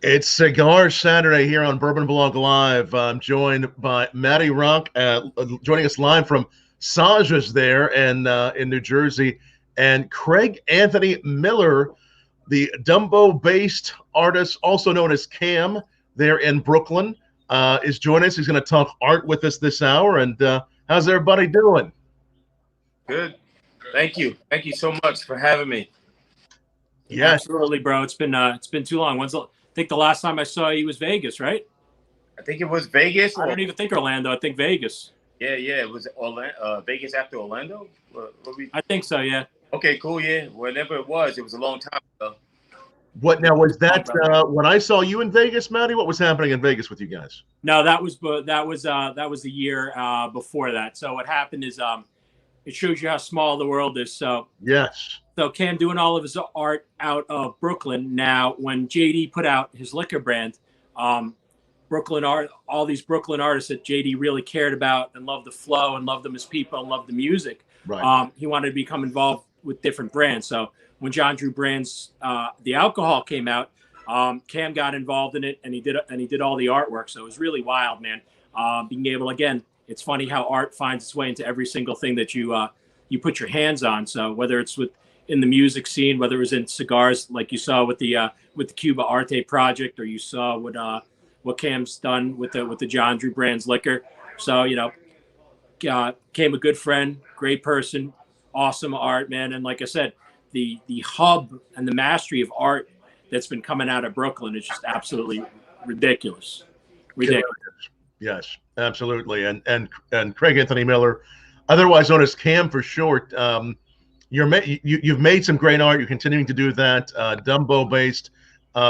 It's Cigar Saturday here on Bourbon Blog Live. I'm joined by Matty Rock, joining us live from Saja's there and in New Jersey, and Craig Anthony Miller, the Dumbo-based artist, also known as Cam, there in Brooklyn, is joining us. He's going to talk art with us this hour. And how's everybody doing? Good. Thank you. Thank you so much for having me. Yeah, absolutely, bro. It's been too long. I think the last time I saw you was Vegas, right? I think it was Vegas. I don't even think Orlando. I think Vegas. Yeah. It was Orlando, Vegas after Orlando. I think so. Yeah. Okay, cool. Yeah, whenever it was a long time ago. What now was that when I saw you in Vegas, Matty? What was happening in Vegas with you guys? No, that was the year before that. So what happened is it shows you how small the world is. So yes. So Cam doing all of his art out of Brooklyn. Now, when JD put out his liquor brand, Brooklyn art, all these Brooklyn artists that JD really cared about and loved the flow and loved them as people and loved the music. Right. He wanted to become involved with different brands. So when John Drew Brands, the alcohol came out, Cam got involved in it and he did all the artwork. So it was really wild, man. Being able, again, it's funny how art finds its way into every single thing that you put your hands on. So whether it's in the music scene, whether it was in cigars, like you saw with the Cuba Arte project, or you saw what Cam's done with the John Drew Brands liquor. So Cam a good friend, great person, awesome art, man. And like I said, the hub and the mastery of art that's been coming out of Brooklyn is just absolutely ridiculous. Yes, absolutely. And Craig Anthony Miller, otherwise known as Cam for short. You've made some great art. You're continuing to do that. Dumbo based.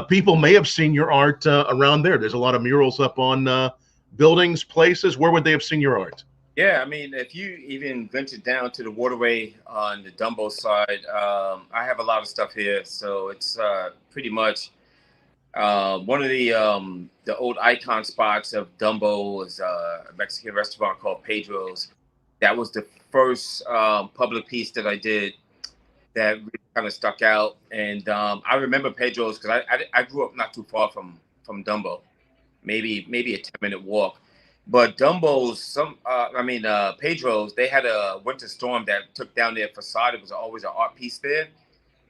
People may have seen your art around there. There's a lot of murals up on buildings, places. Where would they have seen your art? Yeah, I mean, if you even ventured down to the waterway on the Dumbo side, I have a lot of stuff here. So it's pretty much one of the old icon spots of Dumbo was a Mexican restaurant called Pedro's. That was the first public piece that I did that really kind of stuck out. And I remember Pedro's because I grew up not too far from Dumbo, maybe a 10-minute walk. But Dumbo's, Pedro's, they had a winter storm that took down their facade. It was always an art piece there.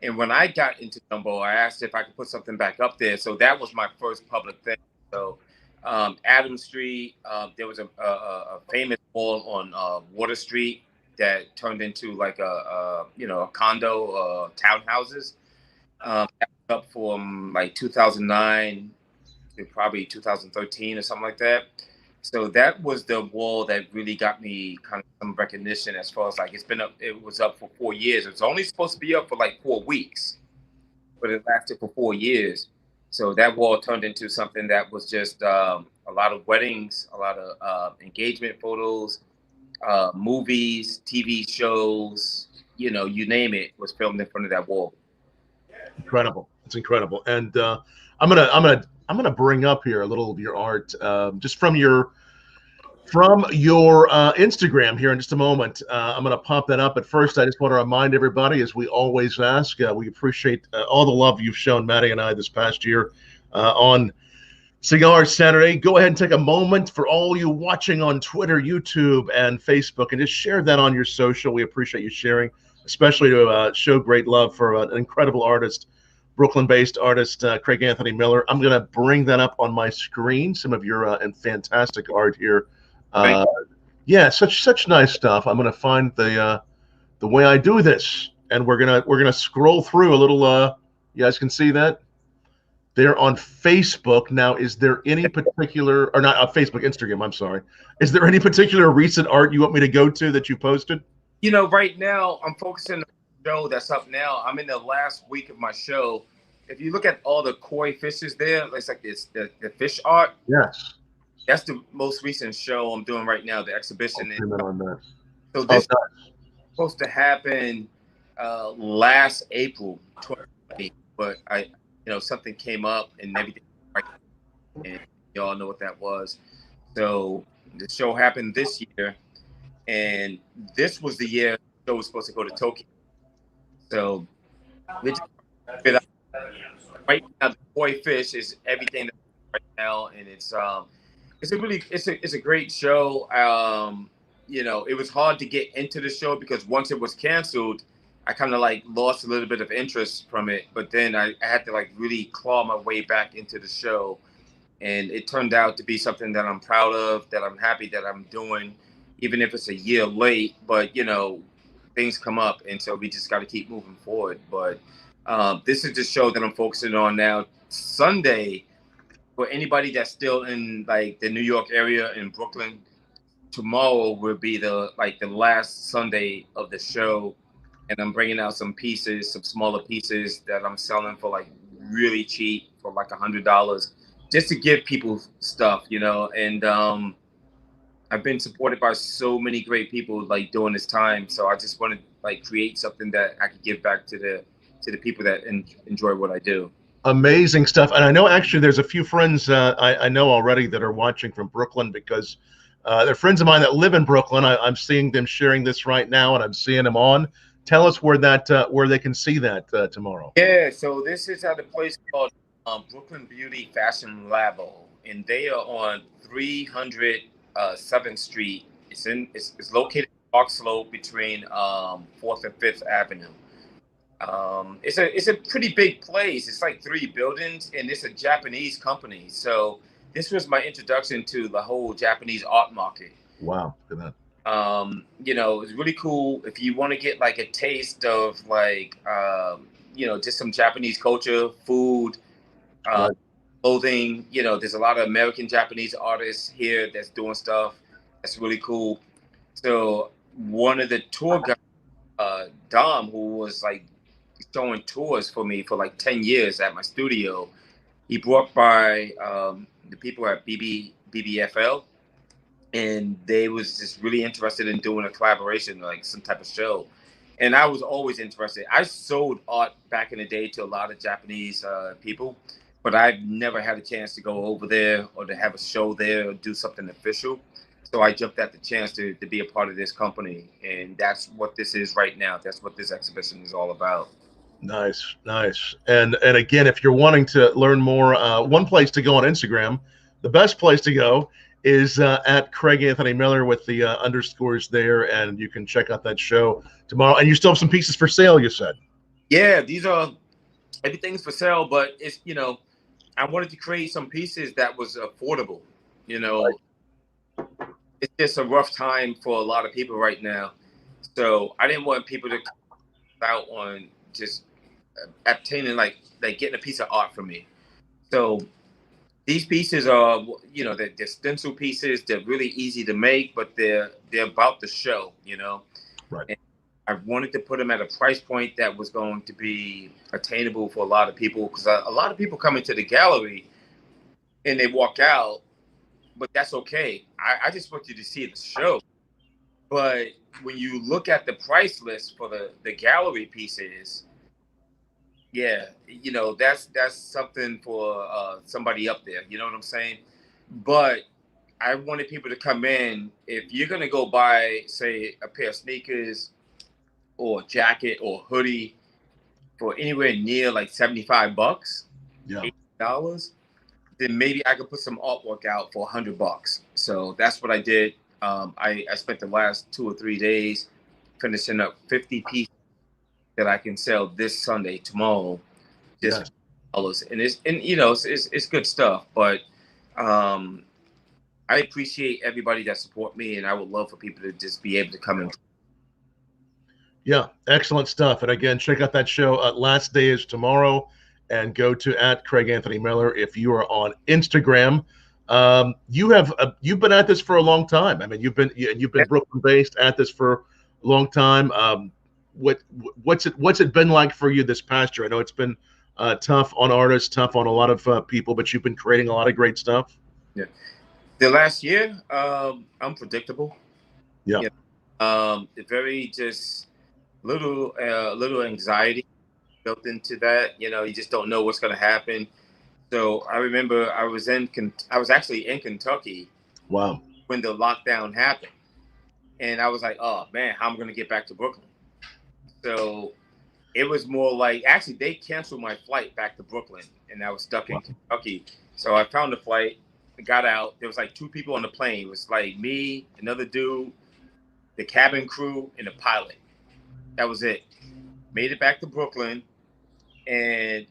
And when I got into Dumbo, I asked if I could put something back up there. So that was my first public thing. So Adams Street, there was a famous wall on Water Street that turned into like a condo, townhouses. That was up from like 2009 to probably 2013 or something like that. So that was the wall that really got me kind of some recognition as far as like it's been up. It was up for 4 years. It was only supposed to be up for like 4 weeks, but it lasted for 4 years. So that wall turned into something that was just a lot of weddings, a lot of engagement photos, movies, TV shows, you name it, was filmed in front of that wall. Incredible. It's incredible. And I'm gonna bring up here a little of your art, just from your Instagram here in just a moment. I'm gonna pop that up. But first, I just want to remind everybody, as we always ask, we appreciate all the love you've shown Matty and I this past year on Cigar Saturday. Go ahead and take a moment for all you watching on Twitter, YouTube, and Facebook, and just share that on your social. We appreciate you sharing, especially to show great love for an incredible artist, Brooklyn-based artist, Craig Anthony Miller. I'm going to bring that up on my screen, some of your and fantastic art here. Yeah, such nice stuff. I'm going to find the way I do this, and we're gonna scroll through a little. You guys can see that there on Facebook. Now, is there any particular, or not Facebook, Instagram? I'm sorry. Is there any particular recent art you want me to go to that you posted? Right now I'm focusing on the show that's up now. I'm in the last week of my show. If you look at all the koi fishes there, it's like this the fish art. Yes. That's the most recent show I'm doing right now, the exhibition. On that. So this is supposed to happen last April 2020, but something came up and everything, and y'all know what that was. So the show happened this year, and this was the year the show was supposed to go to Tokyo. So right now, koi fish is everything right now, and it's a great show. You know, it was hard to get into the show because once it was canceled, I kind of like lost a little bit of interest from it. But then I had to like really claw my way back into the show, and it turned out to be something that I'm proud of, that I'm happy that I'm doing, even if it's a year late. But you know, things come up, and so we just got to keep moving forward. But this is the show that I'm focusing on now. Sunday, for anybody that's still in like the New York area in Brooklyn, tomorrow will be the last Sunday of the show, and I'm bringing out some pieces, some smaller pieces that I'm selling for like really cheap, for like $100, just to give people stuff, you know. And I've been supported by so many great people like during this time, so I just want to like create something that I could give back to the people that enjoy what I do. Amazing stuff. And I know actually there's a few friends I know already that are watching from Brooklyn, because they're friends of mine that live in Brooklyn. I'm seeing them sharing this right now, and I'm seeing them on. Tell us where they can see that tomorrow. Yeah, so this is at a place called Brooklyn Beauty Fashion Labo, and they are on 300 7th Street. It's located in Park Slope between 4th and 5th Avenue. It's a pretty big place. It's like 3 buildings, and it's a Japanese company. So this was my introduction to the whole Japanese art market. Wow, look at that. You know, it's really cool if you want to get like a taste of like you know, just some Japanese culture, food, Right. clothing. You know, there's a lot of American Japanese artists here that's doing stuff that's really cool. So one of the tour guys, Dom, who was like showing tours for me for like 10 years at my studio, he brought by the people at BBFL, and they was just really interested in doing a collaboration, like some type of show. And I was always interested. I sold art back in the day to a lot of Japanese people, but I've never had a chance to go over there or to have a show there or do something official. So I jumped at the chance to be a part of this company, and that's what this is right now. That's what this exhibition is all about. Nice, nice. And again, if you're wanting to learn more, one place to go on Instagram, the best place to go is at Craig Anthony Miller with the underscores there, and you can check out that show tomorrow. And you still have some pieces for sale, you said. Yeah, everything's for sale, but it's, you know, I wanted to create some pieces that was affordable. You know, right. It's just a rough time for a lot of people right now. So I didn't want people to come out on just obtaining like getting a piece of art from me. So these pieces are, you know, they're stencil pieces. They're really easy to make, but they're about the show, you know. Right. And I wanted to put them at a price point that was going to be attainable for a lot of people, because a lot of people come into the gallery and they walk out, but that's okay. I just want you to see the show. But when you look at the price list for the gallery pieces, yeah, you know, that's something for somebody up there. You know what I'm saying? But I wanted people to come in. If you're going to go buy, say, a pair of sneakers or a jacket or hoodie for anywhere near like $75, yeah, $80, then maybe I could put some artwork out for $100. So that's what I did. I spent the last 2 or 3 days finishing up 50 pieces that I can sell this Sunday, tomorrow, just $1. And you know, it's good stuff. But I appreciate everybody that support me, and I would love for people to just be able to come in. Yeah, excellent stuff. And again, check out that show. Last day is tomorrow, and go to at Craig Anthony Miller if you are on Instagram. You've been at this for a long time. I mean, you've been Brooklyn-based, at this for a long time. What's it been like for you this past year? I know it's been tough on artists, tough on a lot of people, but you've been creating a lot of great stuff. Yeah, the last year, unpredictable. Yeah, very just little anxiety built into that. You know, you just don't know what's going to happen. So I remember I was actually in Kentucky. Wow. When the lockdown happened, and I was like, oh man, how am I going to get back to Brooklyn? So it was more like, actually they canceled my flight back to Brooklyn, and I was stuck in Kentucky. So I found the flight, got out. There was like 2 people on the plane. It was like me, another dude, the cabin crew, and the pilot. That was it. Made it back to Brooklyn, and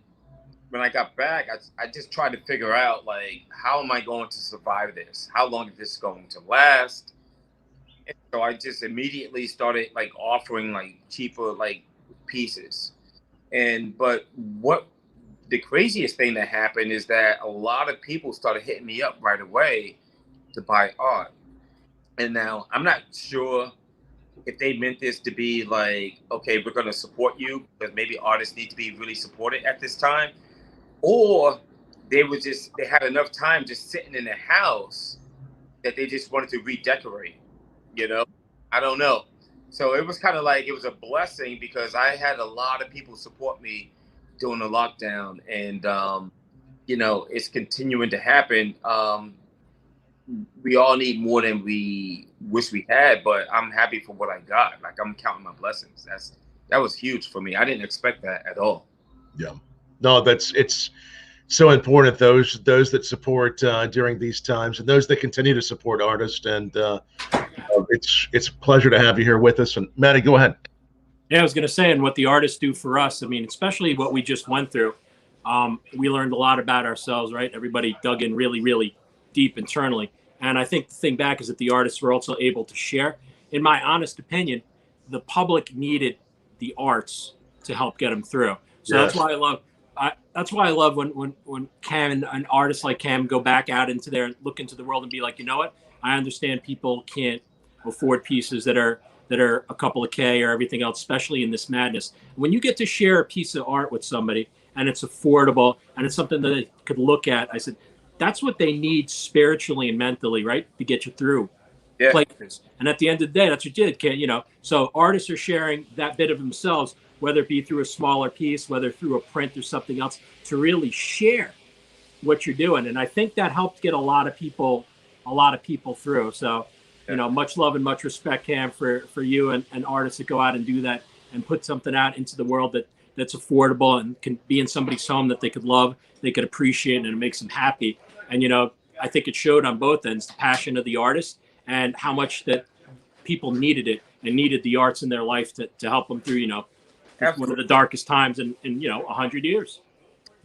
when I got back, I just tried to figure out, like, how am I going to survive this? How long is this going to last? And so I just immediately started like offering like cheaper like pieces. But what the craziest thing that happened is that a lot of people started hitting me up right away to buy art. And now I'm not sure if they meant this to be like, okay, we're going to support you because maybe artists need to be really supported at this time, or they had enough time just sitting in the house that they just wanted to redecorate, you know? I don't know. So it was kind of like, it was a blessing because I had a lot of people support me during the lockdown, and you know, it's continuing to happen. We all need more than we wish we had, but I'm happy for what I got. Like, I'm counting my blessings. That was huge for me. I didn't expect that at all. Yeah, no, it's so important. Those that support during these times, and those that continue to support artists. And it's a pleasure to have you here with us. And Matty, go ahead. Yeah, I was going to say, and what the artists do for us. I mean, especially what we just went through. We learned a lot about ourselves, right? Everybody dug in really, really deep internally. And I think the thing back is that the artists were also able to share. In my honest opinion, the public needed the arts to help get them through. So Yes. that's why I love when Cam and artists like Cam go back out into there, look into the world and be like, you know what? I understand people can't afford pieces that are a couple of K or everything else, especially in this madness. When you get to share a piece of art with somebody and it's affordable and it's something that they could look at, I said, that's what they need spiritually and mentally, right? To get you through. Yeah. Places. And at the end of the day, that's what you did, you know. So artists are sharing that bit of themselves, whether it be through a smaller piece, whether through a print or something else, to really share what you're doing. And I think that helped get a lot of people through. So, you know, much love and much respect, Cam, for you and artists that go out and do that and put something out into the world that's affordable and can be in somebody's home that they could love, they could appreciate, and it makes them happy. And, you know, I think it showed on both ends, the passion of the artist and how much that people needed it and needed the arts in their life to help them through, you know, one of the darkest times in you know, 100 years.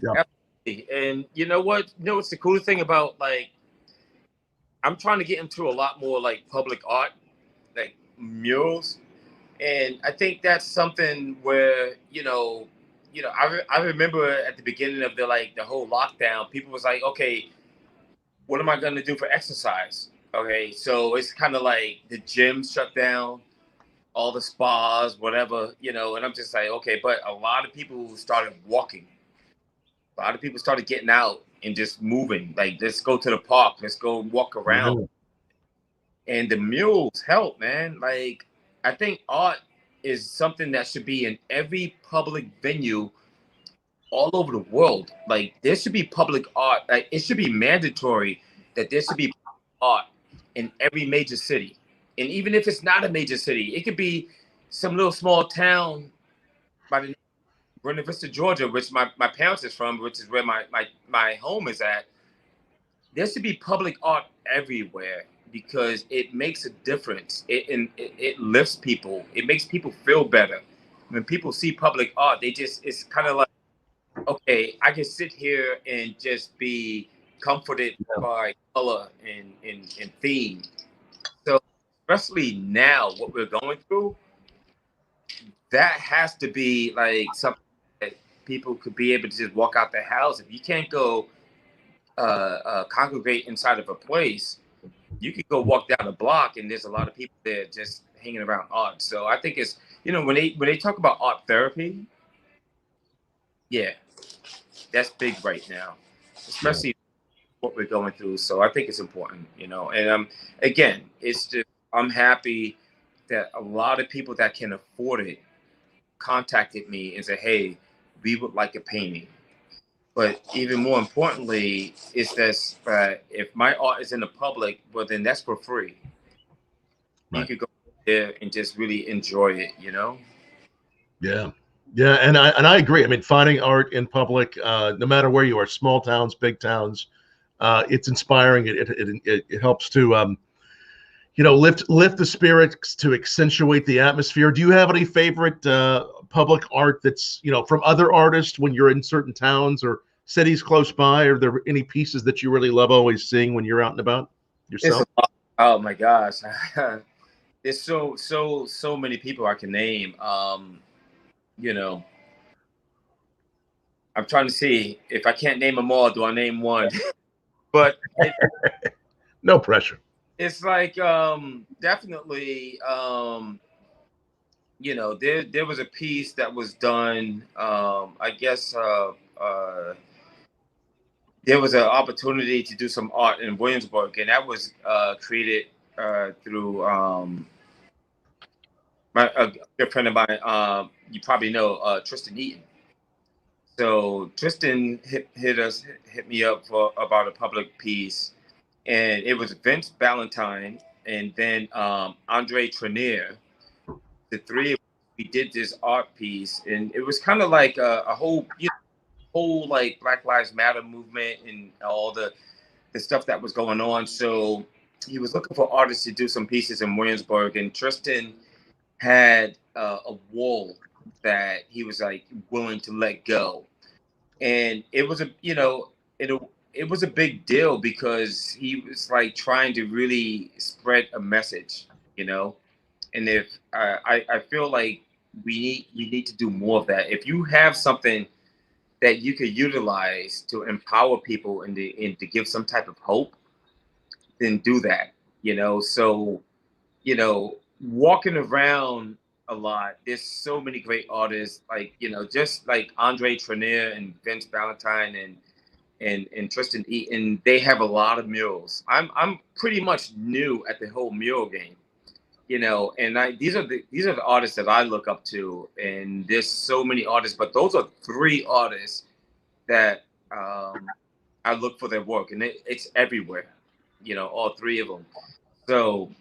Yeah. Absolutely. And you know what? You know what's the coolest thing about, like, I'm trying to get into a lot more like public art, like murals. And I think that's something where, you know, I remember at the beginning of the whole lockdown, people was like, okay, what am I going to do for exercise? Okay, so it's kind of like the gym shut down, all the spas, whatever, you know, and I'm just like, okay, but a lot of people started walking. A lot of people started getting out and just moving. Like, let's go to the park, let's go walk around. Mm-hmm. And the murals help, man. Like, I think art is something that should be in every public venue all over the world. Like, there should be public art. Like, it should be mandatory that there should be art in every major city. And even if it's not a major city, it could be some little small town by the name of Buena Vista, Georgia, which my parents is from, which is where my home is at. There should be public art everywhere because it makes a difference. It lifts people. It makes people feel better. When people see public art, it's kind of like, okay, I can sit here and just be comforted by color and theme. So especially now, what we're going through, that has to be like something that people could be able to just walk out their house. If you can't go congregate inside of a place, you could go walk down the block and there's a lot of people there just hanging around art. So I think it's, you know, when they talk about art therapy, yeah, that's big right now, especially what we're going through. So I think it's important, you know. And again, it's just, I'm happy that a lot of people that can afford it contacted me and said, hey, we would like a painting. But even more importantly, is this, if my art is in the public, well, then that's for free. Right. You could go there and just really enjoy it, you know? Yeah. Yeah, and I agree. I mean, finding art in public, no matter where you are, small towns, big towns, it's inspiring. It helps to lift the spirits, to accentuate the atmosphere. Do you have any favorite public art that's from other artists when you're in certain towns or cities close by? Are there any pieces that you really love always seeing when you're out and about It's yourself? oh my gosh. There's so many people I can name. You know, I'm trying to see if I can't name them all, do I name one? But No pressure. it's like definitely there was a piece that was done. I guess there was an opportunity to do some art in Williamsburg, and that was created through a good friend of mine. You probably know Tristan Eaton. So Tristan hit me up for about a public piece, and it was Vince Valentine and then Andre Trenier. The three of us, we did this art piece, and it was kind of like a whole whole like Black Lives Matter movement and all the stuff that was going on. So he was looking for artists to do some pieces in Williamsburg, and Tristan had a wall that he was like willing to let go, and it was it was a big deal because he was like trying to really spread a message, you know. And if I feel like we need to do more of that. If you have something that you could utilize to empower people and to give some type of hope, then do that. So walking around a lot, there's so many great artists, like just like Andre Trenier and Vince Valentine and Tristan Eaton. They have a lot of murals. I'm pretty much new at the whole mural game. And these are the artists that I look up to, and there's so many artists, but those are three artists that I look for their work, and it's everywhere, all three of them. So,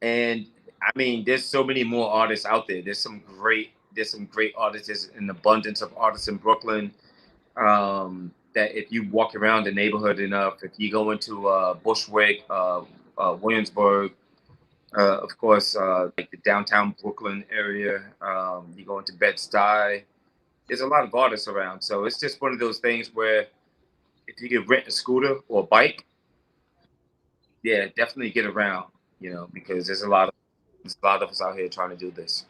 and I mean, there's so many more artists out there. There's some great artists. There's an abundance of artists in Brooklyn. That if you walk around the neighborhood enough, if you go into Bushwick, Williamsburg, of course, like the downtown Brooklyn area, you go into Bed-Stuy, there's a lot of artists around. So it's just one of those things where if you could rent a scooter or a bike, yeah, definitely get around, because there's a lot of us out here trying to do this.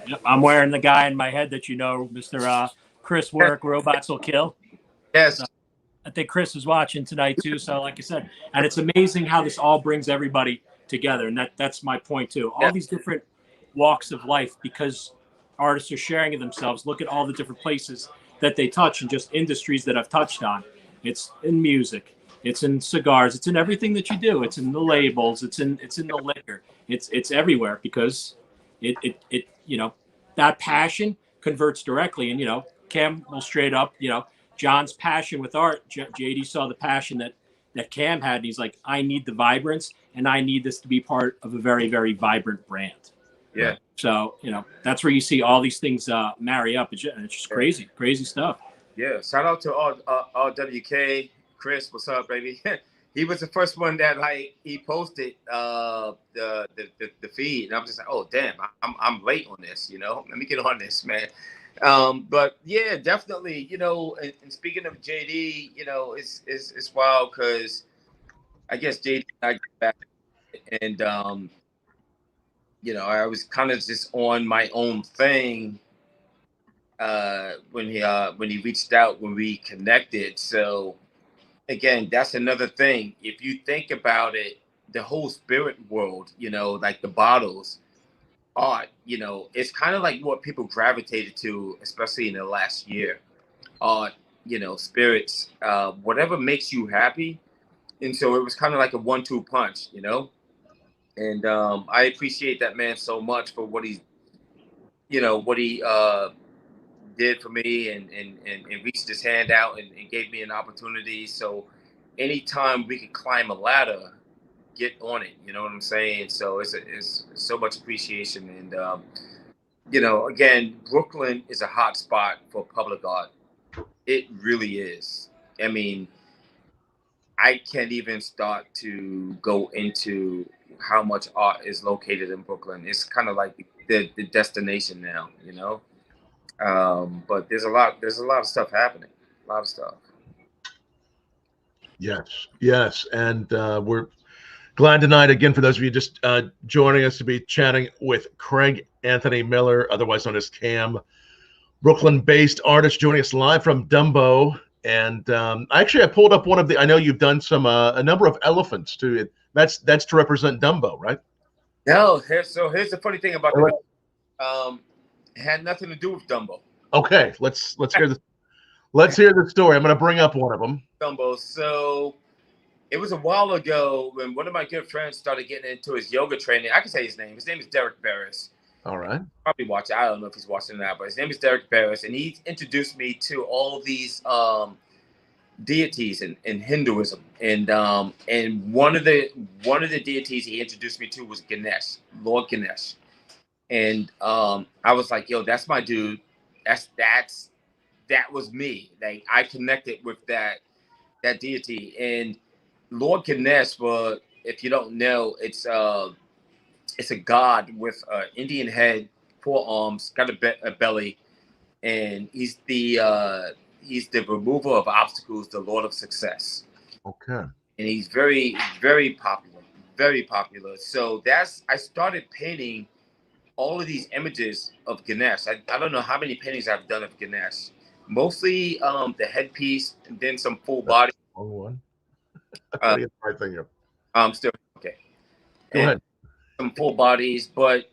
Yep, I'm wearing the guy in my head that Mr. Chris Work, Robots Will Kill. Yes. So I think Chris is watching tonight too. So like I said, and it's amazing how this all brings everybody together. And that's my point too. All these different walks of life, because artists are sharing of themselves. Look at all the different places that they touch and just industries that I've touched on. It's in music, it's in cigars, it's in everything that you do. It's in the labels, it's in the liquor. It's everywhere, because it that passion converts directly. And Cam will straight up, John's passion with art. JD saw the passion that Cam had, and he's like, I need the vibrance, and I need this to be part of a very, very vibrant brand. Yeah. So, that's where you see all these things marry up. It's just crazy stuff. Yeah. Shout out to RWK. Chris, what's up, baby? He was the first one that he posted the feed, and I'm just like, oh damn, I'm late on this. Let me get on this, man. But yeah, definitely. And speaking of JD, it's wild because I guess JD and I got back, and I was kind of just on my own thing when he reached out, when we connected. So again, that's another thing. If you think about it, the whole spirit world, like the bottles, art, it's kind of like what people gravitated to, especially in the last year. Art, spirits, whatever makes you happy. And so it was kind of like a 1-2 punch, And I appreciate that man so much for what he did for me, and reached his hand out and gave me an opportunity. So anytime we could climb a ladder, get on it. You know what I'm saying? So it's so much appreciation. And you know, again, Brooklyn is a hot spot for public art. It really is. I mean, I can't even start to go into how much art is located in Brooklyn. It's kind of like the destination now, you know. But there's a lot of stuff happening. A lot of stuff. Yes, yes, and we're glad tonight again for those of you just joining us to be chatting with Craig Anthony Miller, otherwise known as Cam, Brooklyn-based artist, joining us live from Dumbo. And actually, I pulled up one of the. I know you've done some a number of elephants too. That's to represent Dumbo, right? No, here's the funny thing about the it had nothing to do with Dumbo. Okay, let's hear the let's hear the story. I'm going to bring up one of them. Dumbo. So it was a while ago when one of my good friends started getting into his yoga training. I can say his name. His name is Derek Barris. All right. Probably watching. I don't know if he's watching now, but his name is Derek Barris, and he introduced me to all of these deities in Hinduism. And one of the deities he introduced me to was Ganesh, Lord Ganesh. And I was like, yo, that's my dude. That was me. Like, I connected with that deity. And Lord Ganesh, for if you don't know, it's a god with an Indian head, 4 arms, got a belly, and he's the remover of obstacles, the Lord of Success. Okay. And he's very, very popular, very popular. So I started painting all of these images of Ganesh. I don't know how many paintings I've done of Ganesh. Mostly the headpiece, and then some full body. Wrong one. Right thing here. Still okay. Go ahead. Some full bodies, but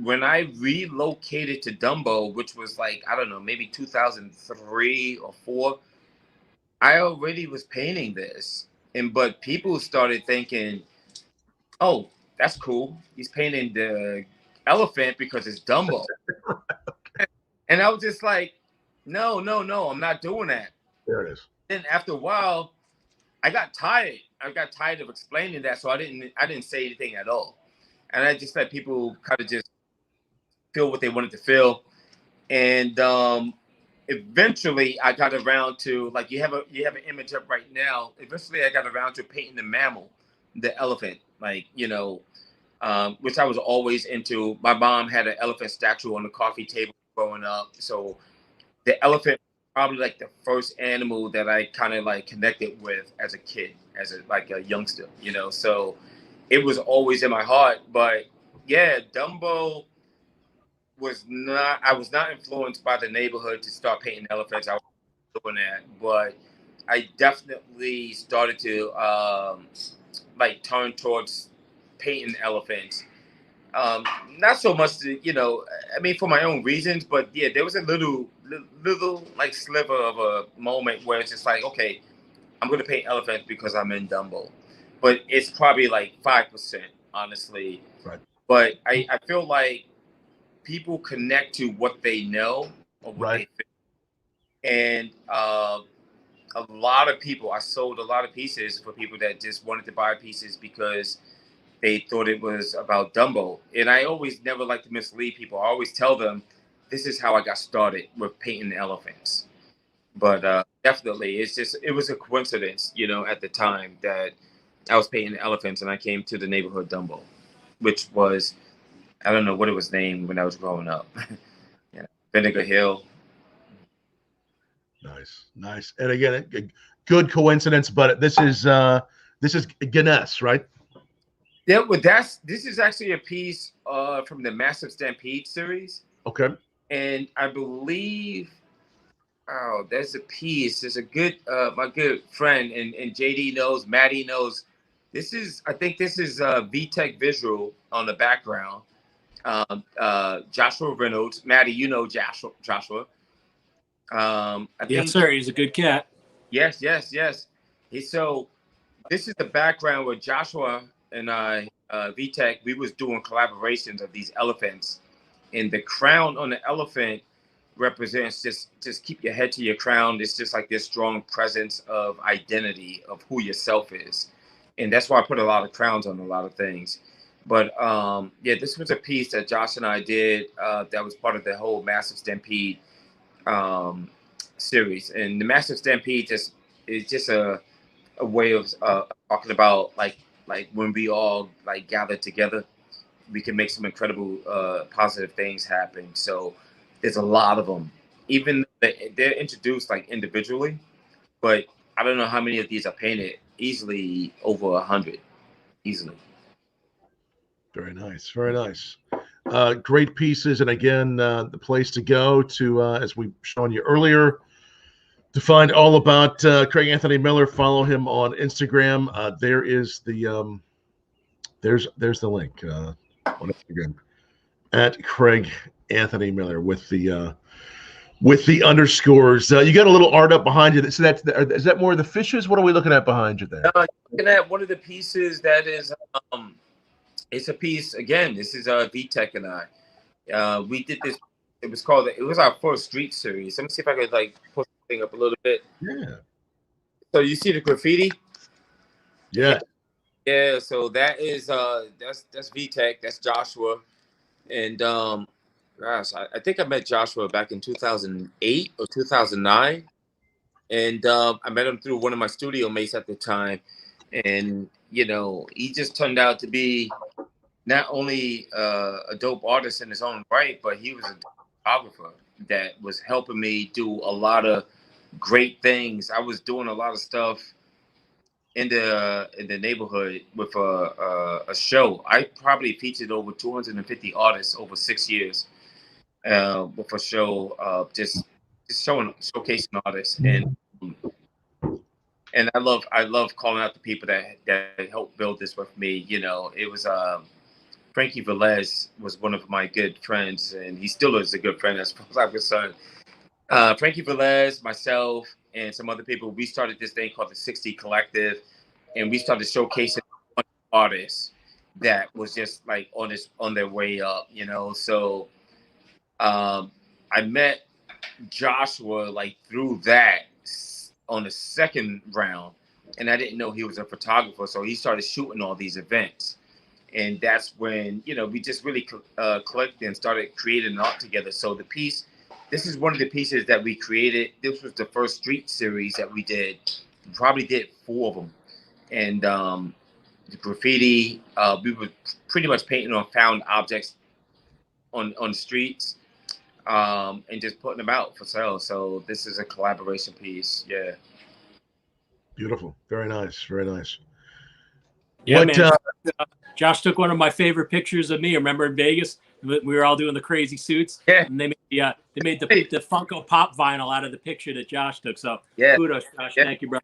when I relocated to Dumbo, which was like, I don't know, maybe 2003 or 4, I already was painting this. But people started thinking, oh, that's cool. He's painting the elephant because it's Dumbo. And I was just like, no, I'm not doing that. There it is. Then after a while, I got tired. I got tired of explaining that, so I didn't say anything at all. And I just let people kind of just feel what they wanted to feel. And eventually I got around to, like, you have an image up right now. Eventually I got around to painting the mammal, the elephant, like, you know, which I was always into. My mom had an elephant statue on the coffee table growing up. So the elephant probably like the first animal that I kind of like connected with as a kid, as a youngster, you know. So it was always in my heart. But yeah, Dumbo I was not influenced by the neighborhood to start painting elephants. I was doing that, but I definitely started to like turn towards painting elephants. Not so much to, you know, I mean, for my own reasons, but yeah, there was a little like sliver of a moment where it's just like, okay, I'm going to paint elephants because I'm in Dumbo. But it's probably like 5%, honestly. Right. But I feel like people connect to what they know or what they think. And a lot of people, I sold a lot of pieces for people that just wanted to buy pieces because they thought it was about Dumbo. And I always never like to mislead people. I always tell them, this is how I got started with painting elephants. But definitely, it was a coincidence, you know, at the time that I was painting elephants and I came to the neighborhood Dumbo, which was, I don't know what it was named when I was growing up. Yeah, Vinegar Hill. Nice. And again, a good coincidence, but this is Ganesh, right? Yeah, but this is actually a piece from the Massive Stampede series. Okay. And I believe, there's a piece. There's a good, my good friend, and JD knows, Matty knows. I think this is VTech visual on the background. Joshua Reynolds. Matty, you know Joshua. Yes, sir. He's a good cat. Yes. So this is the background where Joshua and I, VTech, we was doing collaborations of these elephants. And the crown on the elephant represents just keep your head to your crown. It's just like this strong presence of identity of who yourself is. And that's why I put a lot of crowns on a lot of things. But yeah, this was a piece that Josh and I did that was part of the whole Massive Stampede series. And the Massive Stampede is just a way of talking about like when we all like gather together, we can make some incredible positive things happen. So there's a lot of them. Even they're introduced like individually, but I don't know how many of these are painted. Easily over 100, easily. Very nice, very nice. Great pieces, and again, the place to go to, as we've shown you earlier, to find all about Craig Anthony Miller. Follow him on Instagram. There is the there's the link on Instagram at Craig Anthony Miller with the underscores. You got a little art up behind you. So is that more of the fishes? What are we looking at behind you there? Looking at one of the pieces that is, it's a piece, again, this is VTech and I. We did this, it was our first street series. Let me see if I could like push the thing up a little bit. Yeah. So you see the graffiti? Yeah. Yeah, so that is that's VTech, that's Joshua. And gosh, I think I met Joshua back in 2008 or 2009. And I met him through one of my studio mates at the time. And, you know, he just turned out to be not only a dope artist in his own right, but he was a photographer that was helping me do a lot of great things. I was doing a lot of stuff in the neighborhood with a show. I probably featured over 250 artists over 6 years with a show just showcasing artists. And I love calling out the people that helped build this with me. You know, it was Frankie Velez was one of my good friends, and he still is a good friend as far as I'm concerned. Frankie Velez, myself, and some other people, we started this thing called the 60 Collective, and we started showcasing artists that was just like on their way up, you know. So I met Joshua like through that on the second round, and I didn't know he was a photographer, so he started shooting all these events. And that's when, you know, we just really clicked and started creating art together. So the piece, this is one of the pieces that we created. This was the first street series that we did. We probably did 4 of them. And the graffiti, we were pretty much painting on found objects on the streets and just putting them out for sale. So this is a collaboration piece. Yeah. Beautiful. Very nice. Very nice. Yeah, man. Josh took one of my favorite pictures of me. Remember in Vegas, we were all doing the crazy suits. Yeah. And they made the Funko Pop vinyl out of the picture that Josh took. So yeah, kudos, Josh. Yeah. Thank you, bro.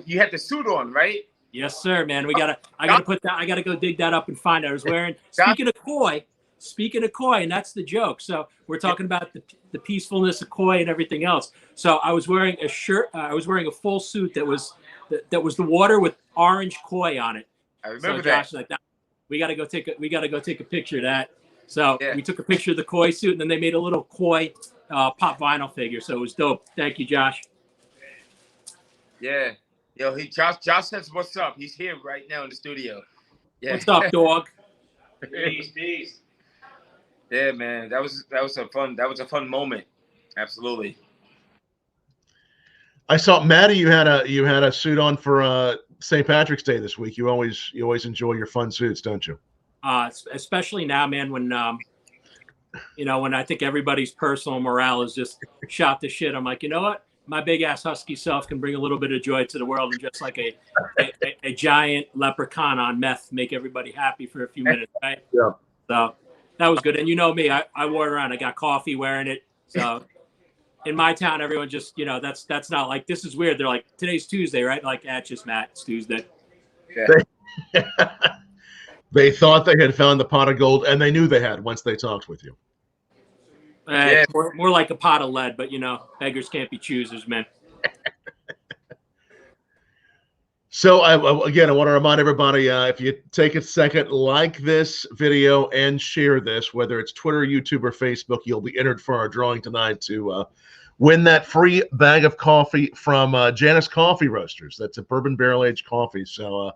You had the suit on, right? Yes, sir, man. I gotta go dig that up and find it. I was wearing. Speaking of koi, and that's the joke. So we're talking about the peacefulness of koi and everything else. So I was wearing a shirt. I was wearing a full suit that was the water with orange koi on it. I remember Josh, like that. We gotta go take a picture of that. So we took a picture of the koi suit, and then they made a little koi pop vinyl figure. So it was dope. Thank you, Josh. Yeah. Yo, Josh says what's up. He's here right now in the studio. Yeah. What's up, dog? Peace. Yeah, man. That was a fun moment. Absolutely. I saw Matty. You had a suit on for St. Patrick's Day this week. You always enjoy your fun suits, don't you? Especially now, man, when when I think everybody's personal morale is just shot to shit. I'm like, you know what? My big ass husky self can bring a little bit of joy to the world, and just like a giant leprechaun on meth, make everybody happy for a few minutes, right? Yeah. So that was good. And you know me, I wore it around. I got coffee wearing it. So in my town, everyone just, that's not like, this is weird. They're like, today's Tuesday, right? Like, it's just Matt, it's Tuesday. Yeah. They thought they had found the pot of gold, and they knew they had once they talked with you. More like a pot of lead, but beggars can't be choosers, man. So I want to remind everybody, if you take a second, like this video and share this, whether it's Twitter, YouTube, or Facebook, you'll be entered for our drawing tonight to win that free bag of coffee from Janice Coffee Roasters. That's a bourbon barrel-aged coffee. So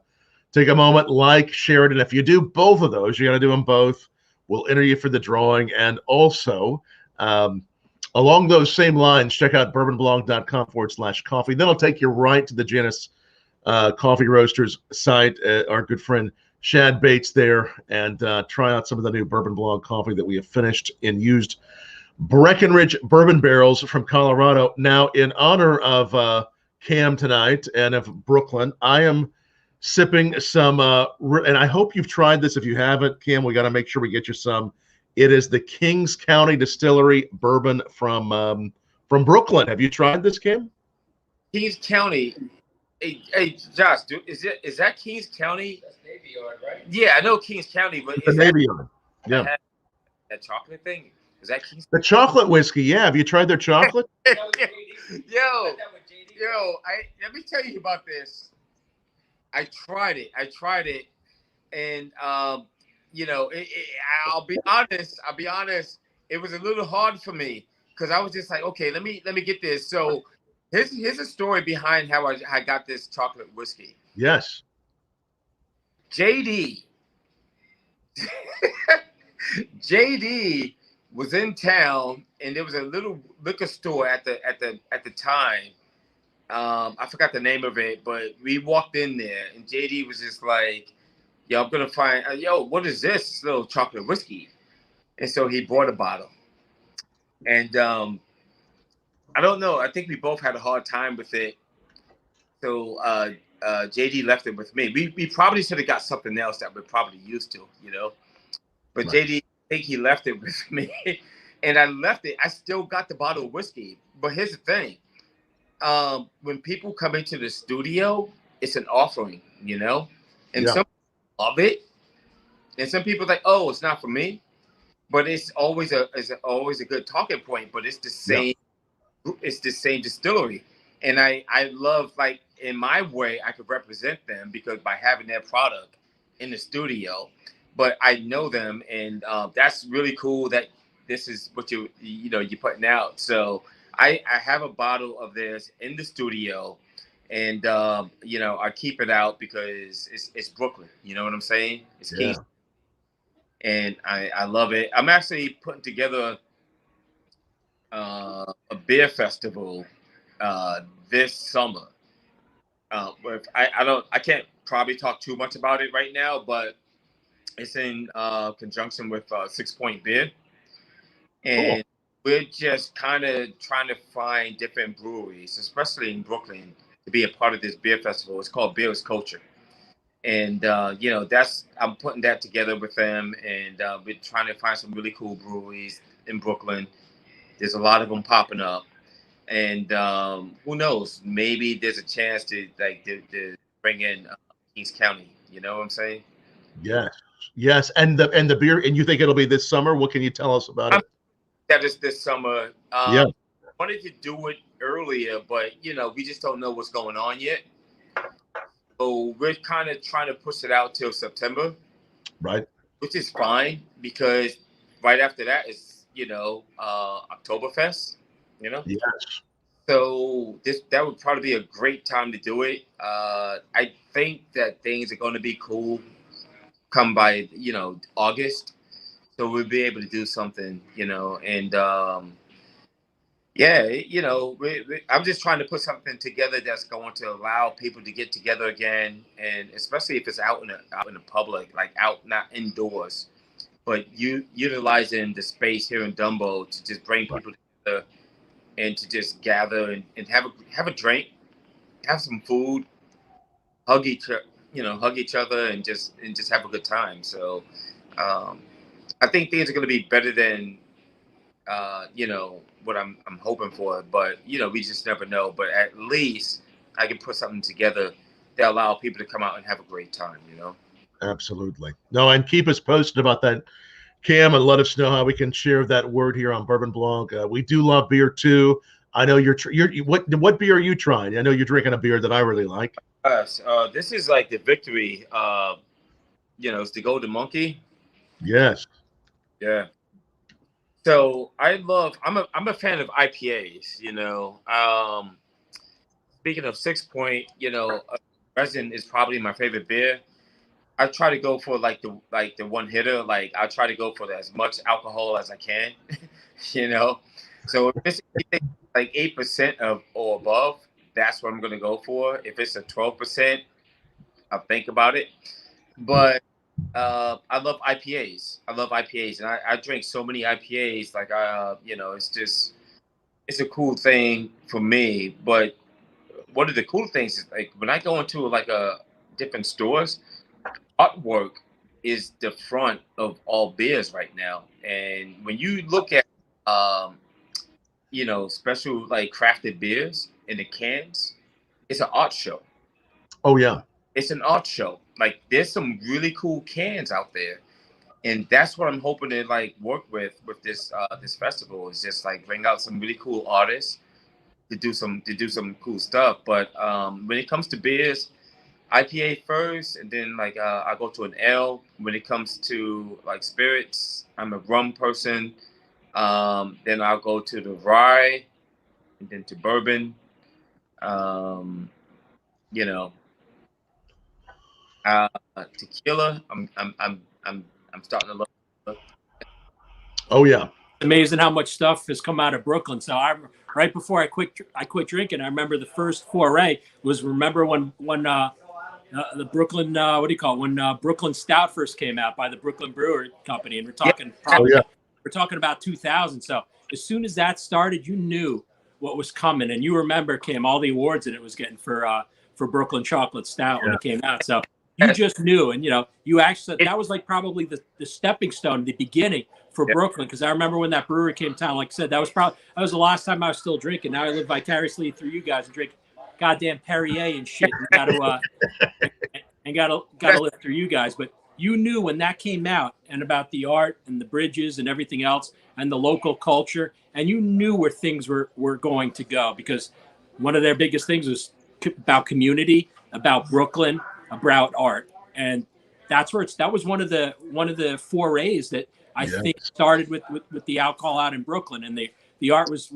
take a moment, like, share it. And if you do both of those, you got to do them both. We'll enter you for the drawing. And also, along those same lines, check out bourbonblog.com/coffee. Then I'll take you right to the Janus Coffee Roasters site. Our good friend Shad Bates there, and try out some of the new Bourbon Blog coffee that we have finished in used Breckenridge bourbon barrels from Colorado. Now, in honor of Cam tonight and of Brooklyn, I am sipping some, and I hope you've tried this. If you haven't, Cam, we got to make sure we get you some. It is the Kings County Distillery bourbon from Brooklyn. Have you tried this, Cam? Kings County. Hey, Josh, is that Kings County? That's Navy Yard, right? Yeah, I know Kings County, but The Navy Yard. Yeah. That chocolate thing? Is that Kings? The chocolate whiskey. Yeah. Have you tried their chocolate? Yo, let me tell you about this. I tried it, and I'll be honest. It was a little hard for me because I was just like, okay, let me get this. So here's a story behind how I got this chocolate whiskey. Yes. JD was in town, and there was a little liquor store at the time. I forgot the name of it, but we walked in there, and JD was just like, "Yo, I'm gonna find what is this little chocolate whiskey?" And so he bought a bottle, and I don't know. I think we both had a hard time with it, so JD left it with me. We probably should have got something else that we're probably used to, But right. JD, I think he left it with me, and I left it. I still got the bottle of whiskey, but here's the thing. When people come into the studio, it's an offering, and some people love it, and some people are like, "Oh, it's not for me," but it's always a good talking point. But it's the same, it's the same distillery, and I love, like, in my way I could represent them because by having their product in the studio, but I know them, and that's really cool that this is what you're putting out. So. I have a bottle of this in the studio, and I keep it out because it's Brooklyn. You know what I'm saying? It's Kings, and I love it. I'm actually putting together a beer festival this summer. I can't probably talk too much about it right now, but it's in conjunction with 6 Point Beer, and. Cool. We're just kind of trying to find different breweries, especially in Brooklyn, to be a part of this beer festival. It's called Beer is Culture. And, I'm putting that together with them. And we're trying to find some really cool breweries in Brooklyn. There's a lot of them popping up. And who knows? Maybe there's a chance to bring in Kings County. You know what I'm saying? Yes. And the beer, and you think it'll be this summer? What can you tell us about it? That is this summer. I wanted to do it earlier, but we just don't know what's going on yet. So we're kind of trying to push it out till September, right? Which is fine because right after that is Oktoberfest. Yes. So that would probably be a great time to do it. I think that things are going to be cool come by August. So we'll be able to do something, and I'm just trying to put something together that's going to allow people to get together again, and especially if it's out in the public, like out, not indoors, but utilizing the space here in Dumbo to just bring people together and to just gather and have a drink, have some food, hug each other, and just have a good time. So. I think things are going to be better than, what I'm hoping for. But, we just never know. But at least I can put something together that allow people to come out and have a great time, Absolutely. No, and keep us posted about that, Cam, and let us know how we can share that word here on Bourbon Blog. We do love beer, too. I know what beer are you trying? I know you're drinking a beer that I really like. Yes. This is like the Victory. It's the Golden Monkey. Yes. Yeah. So I'm a fan of IPAs, speaking of 6 Point, resin is probably my favorite beer. I try to go for like the one hitter. Like I try to go for as much alcohol as I can, you know. So if it's like 8% of or above, that's what I'm gonna go for. If it's a 12%, I'll think about it. But I love IPAs. I love IPAs, and I drink so many IPAs. Like you know, it's a cool thing for me. But one of the cool things is like when I go into like a different stores, artwork is the front of all beers right now. And when you look at you know, special like crafted beers in the cans, it's an art show. Oh yeah. It's an art show. Like there's some really cool cans out there. And that's what I'm hoping to like work with this this festival is just like bring out some really cool artists to do some cool stuff. But when it comes to beers, IPA first, and then like I go to an ale. When it comes to like spirits, I'm a rum person. Then I'll go to the rye, and then to bourbon. Um, you know, uh, tequila. I'm starting to look. Oh yeah. Amazing how much stuff has come out of Brooklyn. So I right before I quit drinking, I remember the first foray was when the Brooklyn what do you call it? When Brooklyn Stout first came out by the Brooklyn Brewery Company, and we're talking we're talking about 2000. So as soon as that started, you knew what was coming, and you remember Kim all the awards that it was getting for Brooklyn Chocolate Stout when it came out. So you just knew, and you know, you actually that was like probably the stepping stone, the beginning for Brooklyn, because I remember when that brewery came to town. Like I said, that was the last time I was still drinking. Now I live vicariously through you guys and drink goddamn Perrier and shit. And gotta live through you guys. But you knew when that came out and about the art and the bridges and everything else and the local culture, and you knew where things were going to go, because one of their biggest things was about community, about Brooklyn, about art, and that was one of the forays that I think started with the alcohol out in Brooklyn, and the art was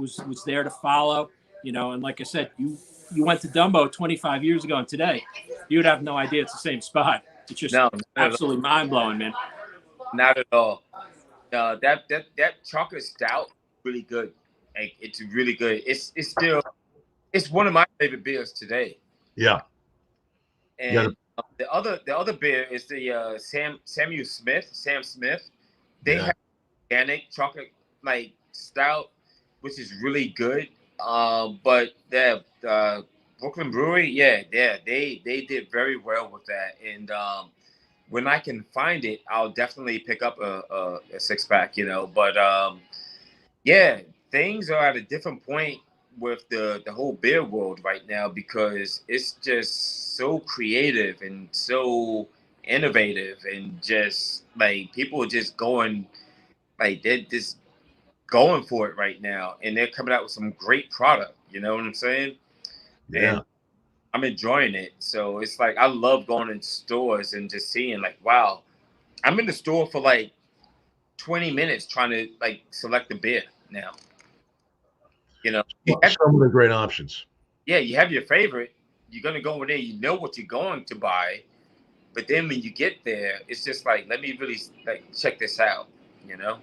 there to follow, you know. And like I said, you went to Dumbo 25 years ago, and today you would have no idea it's the same spot. It's just absolutely mind blowing, man. Not at all. That chocolate stout really good. Like it's really good. It's one of my favorite beers today. Yeah. And the other beer is the Sam Smith. They have organic chocolate like stout, which is really good. But the Brooklyn Brewery, they did very well with that. And when I can find it, I'll definitely pick up a 6-pack, you know. But things are at a different point with the whole beer world right now, because it's just so creative and so innovative, and just like people are just going, like they're just going for it right now, and they're coming out with some great product. You know what I'm saying? Yeah. And I'm enjoying it. So it's like I love going into stores and just seeing like, wow, I'm in the store for like 20 minutes trying to like select the beer now. You know, some of the great options. Yeah, you have your favorite. You're gonna go in there. You know what you're going to buy, but then when you get there, it's just like, let me really like check this out. You know.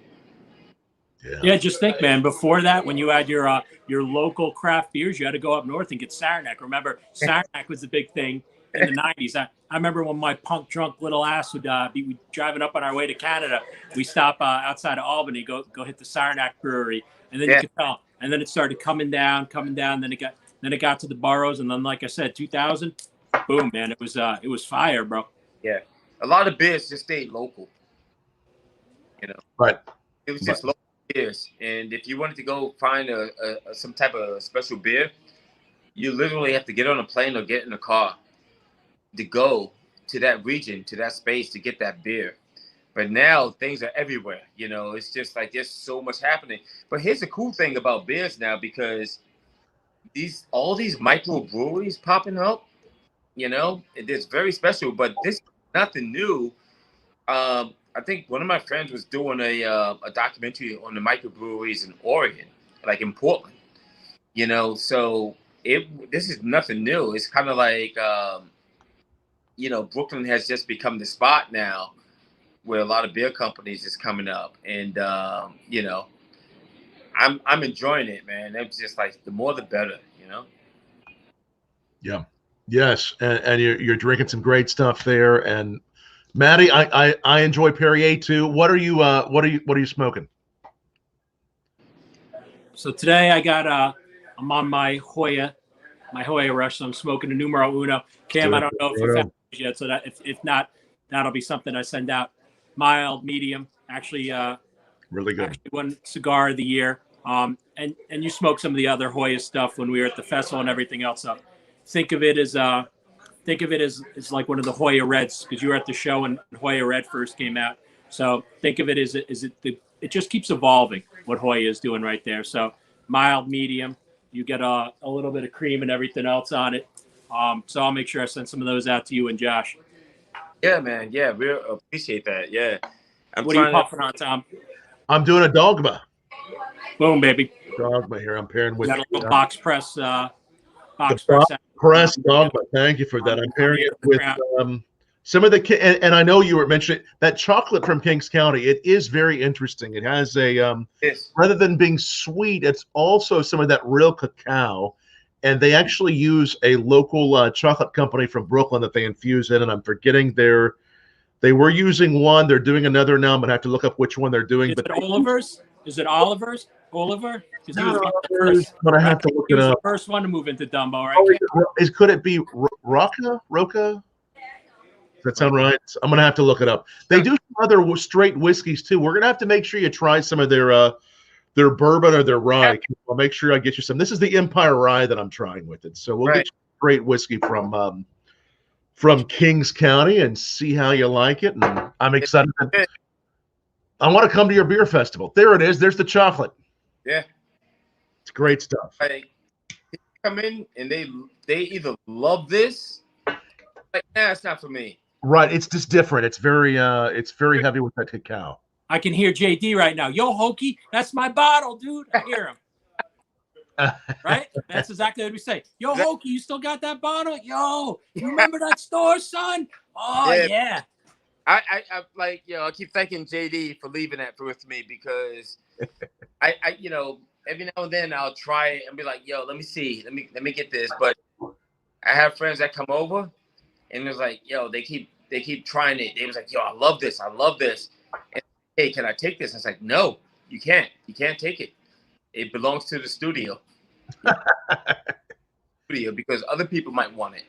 Yeah, just think, man. Before that, when you had your local craft beers, you had to go up north and get Saranac. Remember, Saranac was the big thing in the '90s. I remember when my punk drunk little ass would be driving up on our way to Canada. We stop outside of Albany, go hit the Saranac brewery, and then you could tell. And then it started coming down. Then it got to the boroughs, and then, like I said, 2000, boom, man, it was fire, bro. Yeah, a lot of beers just stayed local. You know, right? It was just local beers, and if you wanted to go find some type of special beer, you literally have to get on a plane or get in a car to go to that region, to that space to get that beer. But now things are everywhere. You know, it's just like there's so much happening. But here's the cool thing about beers now, because all these microbreweries popping up, you know, it's very special. But this is nothing new. I think one of my friends was doing a documentary on the microbreweries in Oregon, like in Portland. You know, so this is nothing new. It's kind of like Brooklyn has just become the spot now where a lot of beer companies is coming up, and I'm enjoying it, man. It's just like the more the better, Yeah. Yes, and you're drinking some great stuff there. And Matty, I enjoy Perrier too. What are you smoking? So today I'm on my Hoya rush. So I'm smoking a Numero Uno. Cam, I don't know if you found it yet. So that if not, that'll be something I send out. Mild, medium, actually, really good. Actually won Cigar of the Year. And you smoked some of the other Hoya stuff when we were at the festival and everything else. So think of it as like one of the Hoya Reds, because you were at the show when Hoya Red first came out. So think of it as it just keeps evolving what Hoya is doing right there. So mild, medium, you get a little bit of cream and everything else on it. So I'll make sure I send some of those out to you and Josh. Yeah, man. Yeah, we appreciate that. Yeah. What are you puffing on, Tom? I'm doing a Dogma. Boom, baby. Dogma here. I'm pairing with got a little box press. Box press Dogma. Thank you for that. I'm pairing it with some of the, and I know you were mentioning that chocolate from Kings County. It is very interesting. It has rather than being sweet, it's also some of that real cacao. And they actually use a local chocolate company from Brooklyn that they infuse in. And I'm forgetting they were using one. They're doing another now. I'm going to have to look up which one they're doing. Is it Oliver's? Is it Oliver's? Oliver? Because he was one of the first. But I have to look it up. The first one to move into Dumbo, right? Could it be Roca? Does that sound right? I'm going to have to look it up. They do some other straight whiskeys too. We're going to have to make sure you try some of their bourbon or their rye. I'll make sure I get you some. This is the Empire Rye that I'm trying with it. So we'll get you great whiskey from Kings County and see how you like it. And I'm excited. I want to come to your beer festival. There it is. There's the chocolate. Yeah. It's great stuff. Like, they come in and they either love this, like, nah, it's not for me. Right. It's just different. It's very heavy with that cacao. I can hear JD right now. Yo, Hokey, that's my bottle, dude. I hear him. Right? That's exactly what we say. Yo, Hokey, you still got that bottle? Yo, you remember that store, son? Oh, yeah. I like, I keep thanking JD for leaving that with me, because I every now and then I'll try it and be like, yo, let me see. Let me get this. But I have friends that come over and it's like, yo, they keep trying it. They was like, yo, I love this. And, hey, can I take this? I was like, no, you can't. You can't take it. It belongs to the studio. Because other people might want it.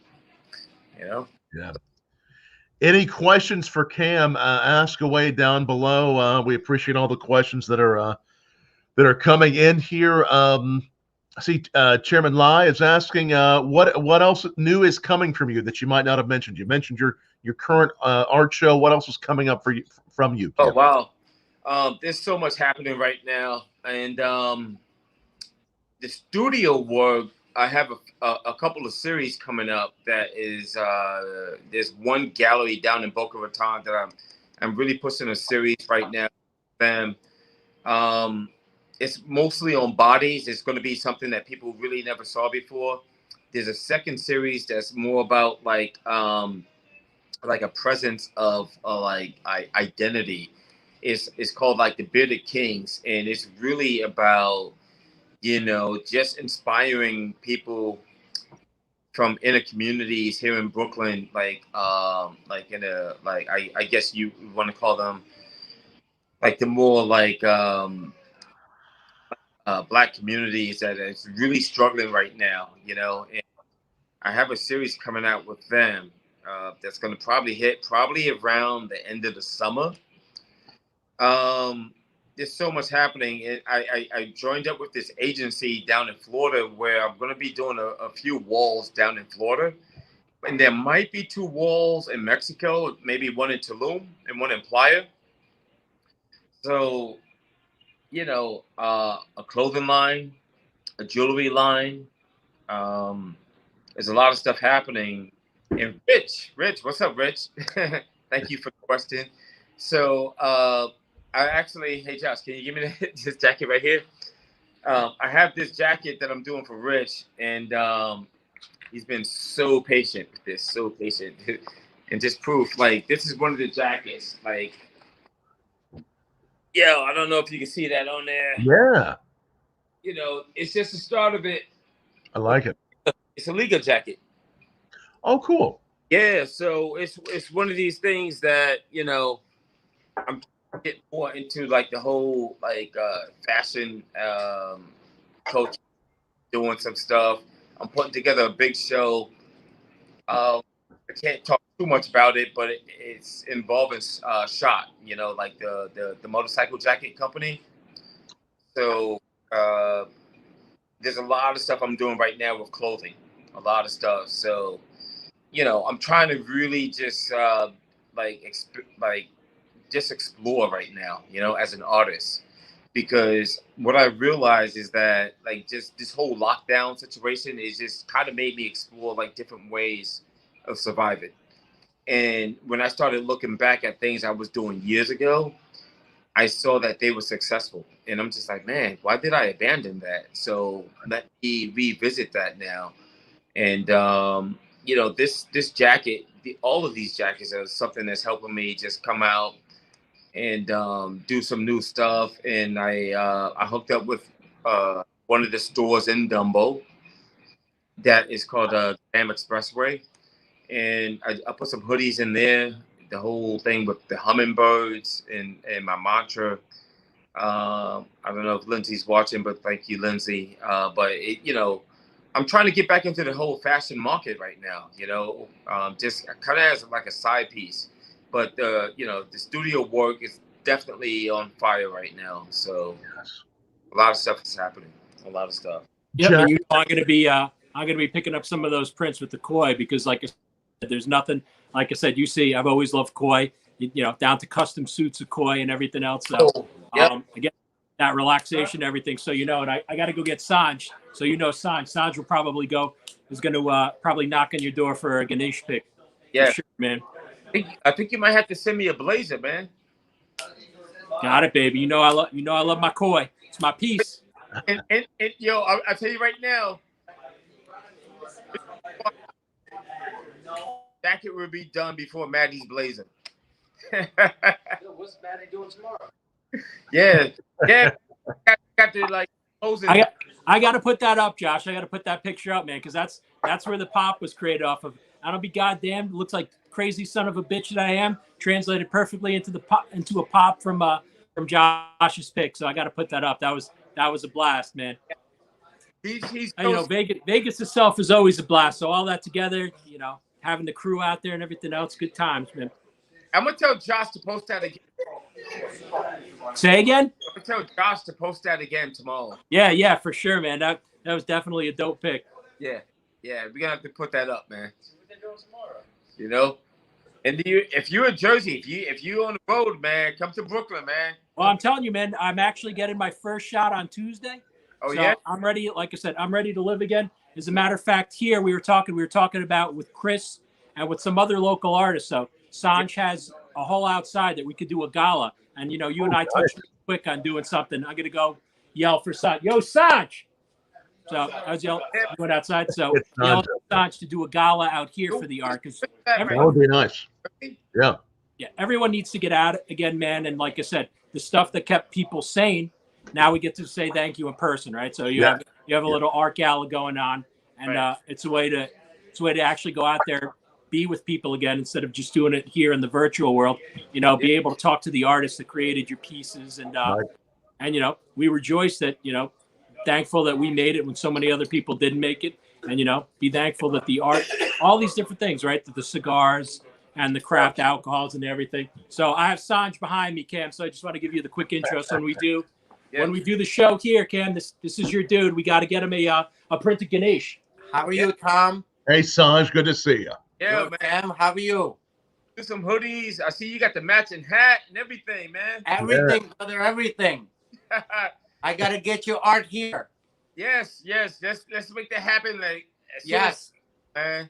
Yeah. Any questions for Cam? Ask away down below. We appreciate all the questions that are coming in here. I see Chairman Lai is asking what else new is coming from you that you might not have mentioned. You mentioned your current art show. What else is coming up from you? Cam? Oh wow. There's so much happening right now, and the studio work. I have a couple of series coming up. That is, there's one gallery down in Boca Raton that I'm really pushing a series right now. It's mostly on bodies. It's going to be something that people really never saw before. There's a second series that's more about like a presence of identity. It's called like the Bearded Kings, and it's really about just inspiring people from inner communities here in Brooklyn, I guess you want to call them like the more Black communities that is really struggling right now, and I have a series coming out with them that's going to probably hit around the end of the summer. There's so much happening. And I joined up with this agency down in Florida where I'm going to be doing a few walls down in Florida. And there might be 2 walls in Mexico, maybe one in Tulum and one in Playa. So, a clothing line, a jewelry line. There's a lot of stuff happening. And Rich, what's up, Rich? Thank you for the question. So, hey Josh, can you give me this jacket right here? I have this jacket that I'm doing for Rich, and he's been so patient with this, so patient. and just proof. Like, this is one of the jackets. Like, yo, I don't know if you can see that on there. Yeah. You know, it's just the start of it. I like it. It's a legal jacket. Oh, cool. Yeah, so it's one of these things that, you know, I'm getting more into, like, the whole, like, fashion coach, doing some stuff. I'm putting together a big show. I can't talk too much about it, but it's involving Shot, you know, like the motorcycle jacket company. So there's a lot of stuff I'm doing right now with clothing, a lot of stuff. So, you know, I'm trying to really just just explore right now, you know, as an artist, because what I realized is that, like, just this whole lockdown situation is just kind of made me explore, like, different ways of surviving. And when I started looking back at things I was doing years ago, I saw that they were successful. And I'm just like, man, why did I abandon that? So let me revisit that now. And, you know, this jacket, all of these jackets are something that's helping me just come out and do some new stuff. And I hooked up with one of the stores in Dumbo that is called Dam Expressway. And I put some hoodies in there, the whole thing with the hummingbirds and my mantra. I don't know if Lindsay's watching, but thank you, Lindsay. But it, you know, I'm trying to get back into the whole fashion market right now, you know, just kind of as like a side piece. But, you know, the studio work is definitely on fire right now. So a lot of stuff is happening, a lot of stuff. Yeah, and you know, I'm going to be picking up some of those prints with the koi, because, like I said, there's nothing, like I said, you see, I've always loved koi, you know, down to custom suits of koi and everything else. So, again, that relaxation, everything. So, you know, and I got to go get Sanj. So, you know, Sanj will probably is going to probably knock on your door for a Ganesh pick. Yeah, sure, man. I think you might have to send me a blazer, man. Got it, baby. You know I love my koi. It's my piece. And yo, I'll tell you right now, jacket will be done before Matty's blazer. What's Matty doing tomorrow? Yeah. Got to, like, pose it. I got to put that up, Josh. I got to put that picture up, man, because that's where the pop was created off of. I don't be goddamn. It looks like crazy son of a bitch that I am. Translated perfectly into a pop from Josh's pick. So I got to put that up. That was a blast, man. He's you know, Vegas itself is always a blast. So all that together, you know, having the crew out there and everything else, good times, man. I'm gonna tell Josh to post that again. Say again? I'm gonna tell Josh to post that again tomorrow. Yeah, for sure, man. That was definitely a dope pick. Yeah, we're gonna have to put that up, man. You know, and if you're in Jersey, if you on the road, man, come to Brooklyn, man. Well, I'm telling you, man, I'm actually getting my first shot on Tuesday. Oh, so yeah? I'm ready. Like I said, I'm ready to live again. As a matter of fact, here we were talking about with Chris and with some other local artists. So Sanj has a whole outside that we could do a gala. And, you know, you and I touched quick on doing something. I'm going to go yell for Sanj. Yo, Sanj! So I was going outside. So yell for Sanj to do a gala out here for the art. Because that would be nice. Yeah. Yeah, everyone needs to get out again, man. And like I said, the stuff that kept people sane, now we get to say thank you in person, right? So you have a little art gala going on, and it's a way to actually go out there, be with people again instead of just doing it here in the virtual world. You know, be able to talk to the artists that created your pieces, and you know, we rejoice that, you know, thankful that we made it when so many other people didn't make it, and, you know, be thankful that the art, all these different things, right? That the cigars and the craft alcohols and everything. So I have Sanj behind me, Cam. So I just want to give you the quick intro. So when we do the show here, Cam, this is your dude. We got to get him a printed Ganesh. How are you, Tom? Hey, Sanj, good to see you. Yeah, Good, man. Cam, how are you? Do some hoodies. I see you got the matching hat and everything, man. Everything, brother, everything. I got to get your art here. Yes. Let's make that happen. Like, man.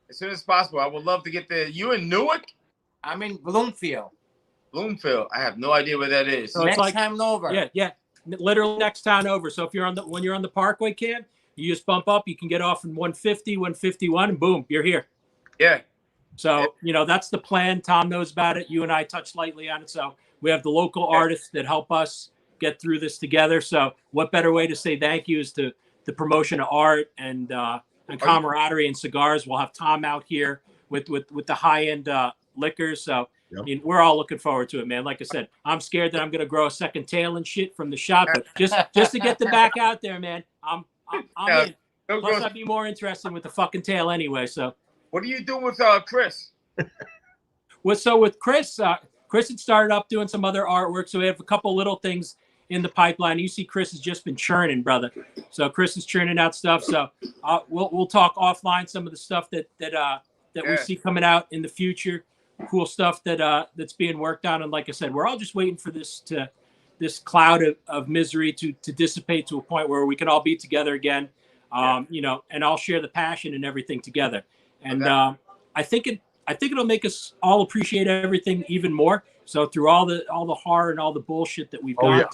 As soon as possible. I would love to get you in Newark? I'm in Bloomfield. Bloomfield. I have no idea where that is. So next it's like, time over. Yeah. Literally next town over. So if you're when you're on the Parkway, Cam, you just bump up. You can get off in 150, 151, and boom, you're here. Yeah. So, you know, that's the plan. Tom knows about it. You and I touched lightly on it. So we have the local artists that help us get through this together. So what better way to say thank you is to the promotion of art and camaraderie and cigars. We'll have Tom out here with the high-end liquors. So I mean, we're all looking forward to it, man. Like I said, I'm scared that I'm going to grow a second tail and shit from the shop, but just to get the back out there, man, I'm in. Plus, I'd be more interested with the fucking tail anyway. So, what are you doing with Chris? So with Chris, Chris had started up doing some other artwork. So we have a couple little things in the pipeline. You see, Chris has just been churning, brother. So Chris is churning out stuff. So we'll talk offline some of the stuff that we see coming out in the future. Cool stuff that's being worked on. And like I said, we're all just waiting for this cloud of misery to dissipate to a point where we can all be together again. You know, and I'll share the passion and everything together. And I think it'll make us all appreciate everything even more. So through all the horror and all the bullshit that we've gone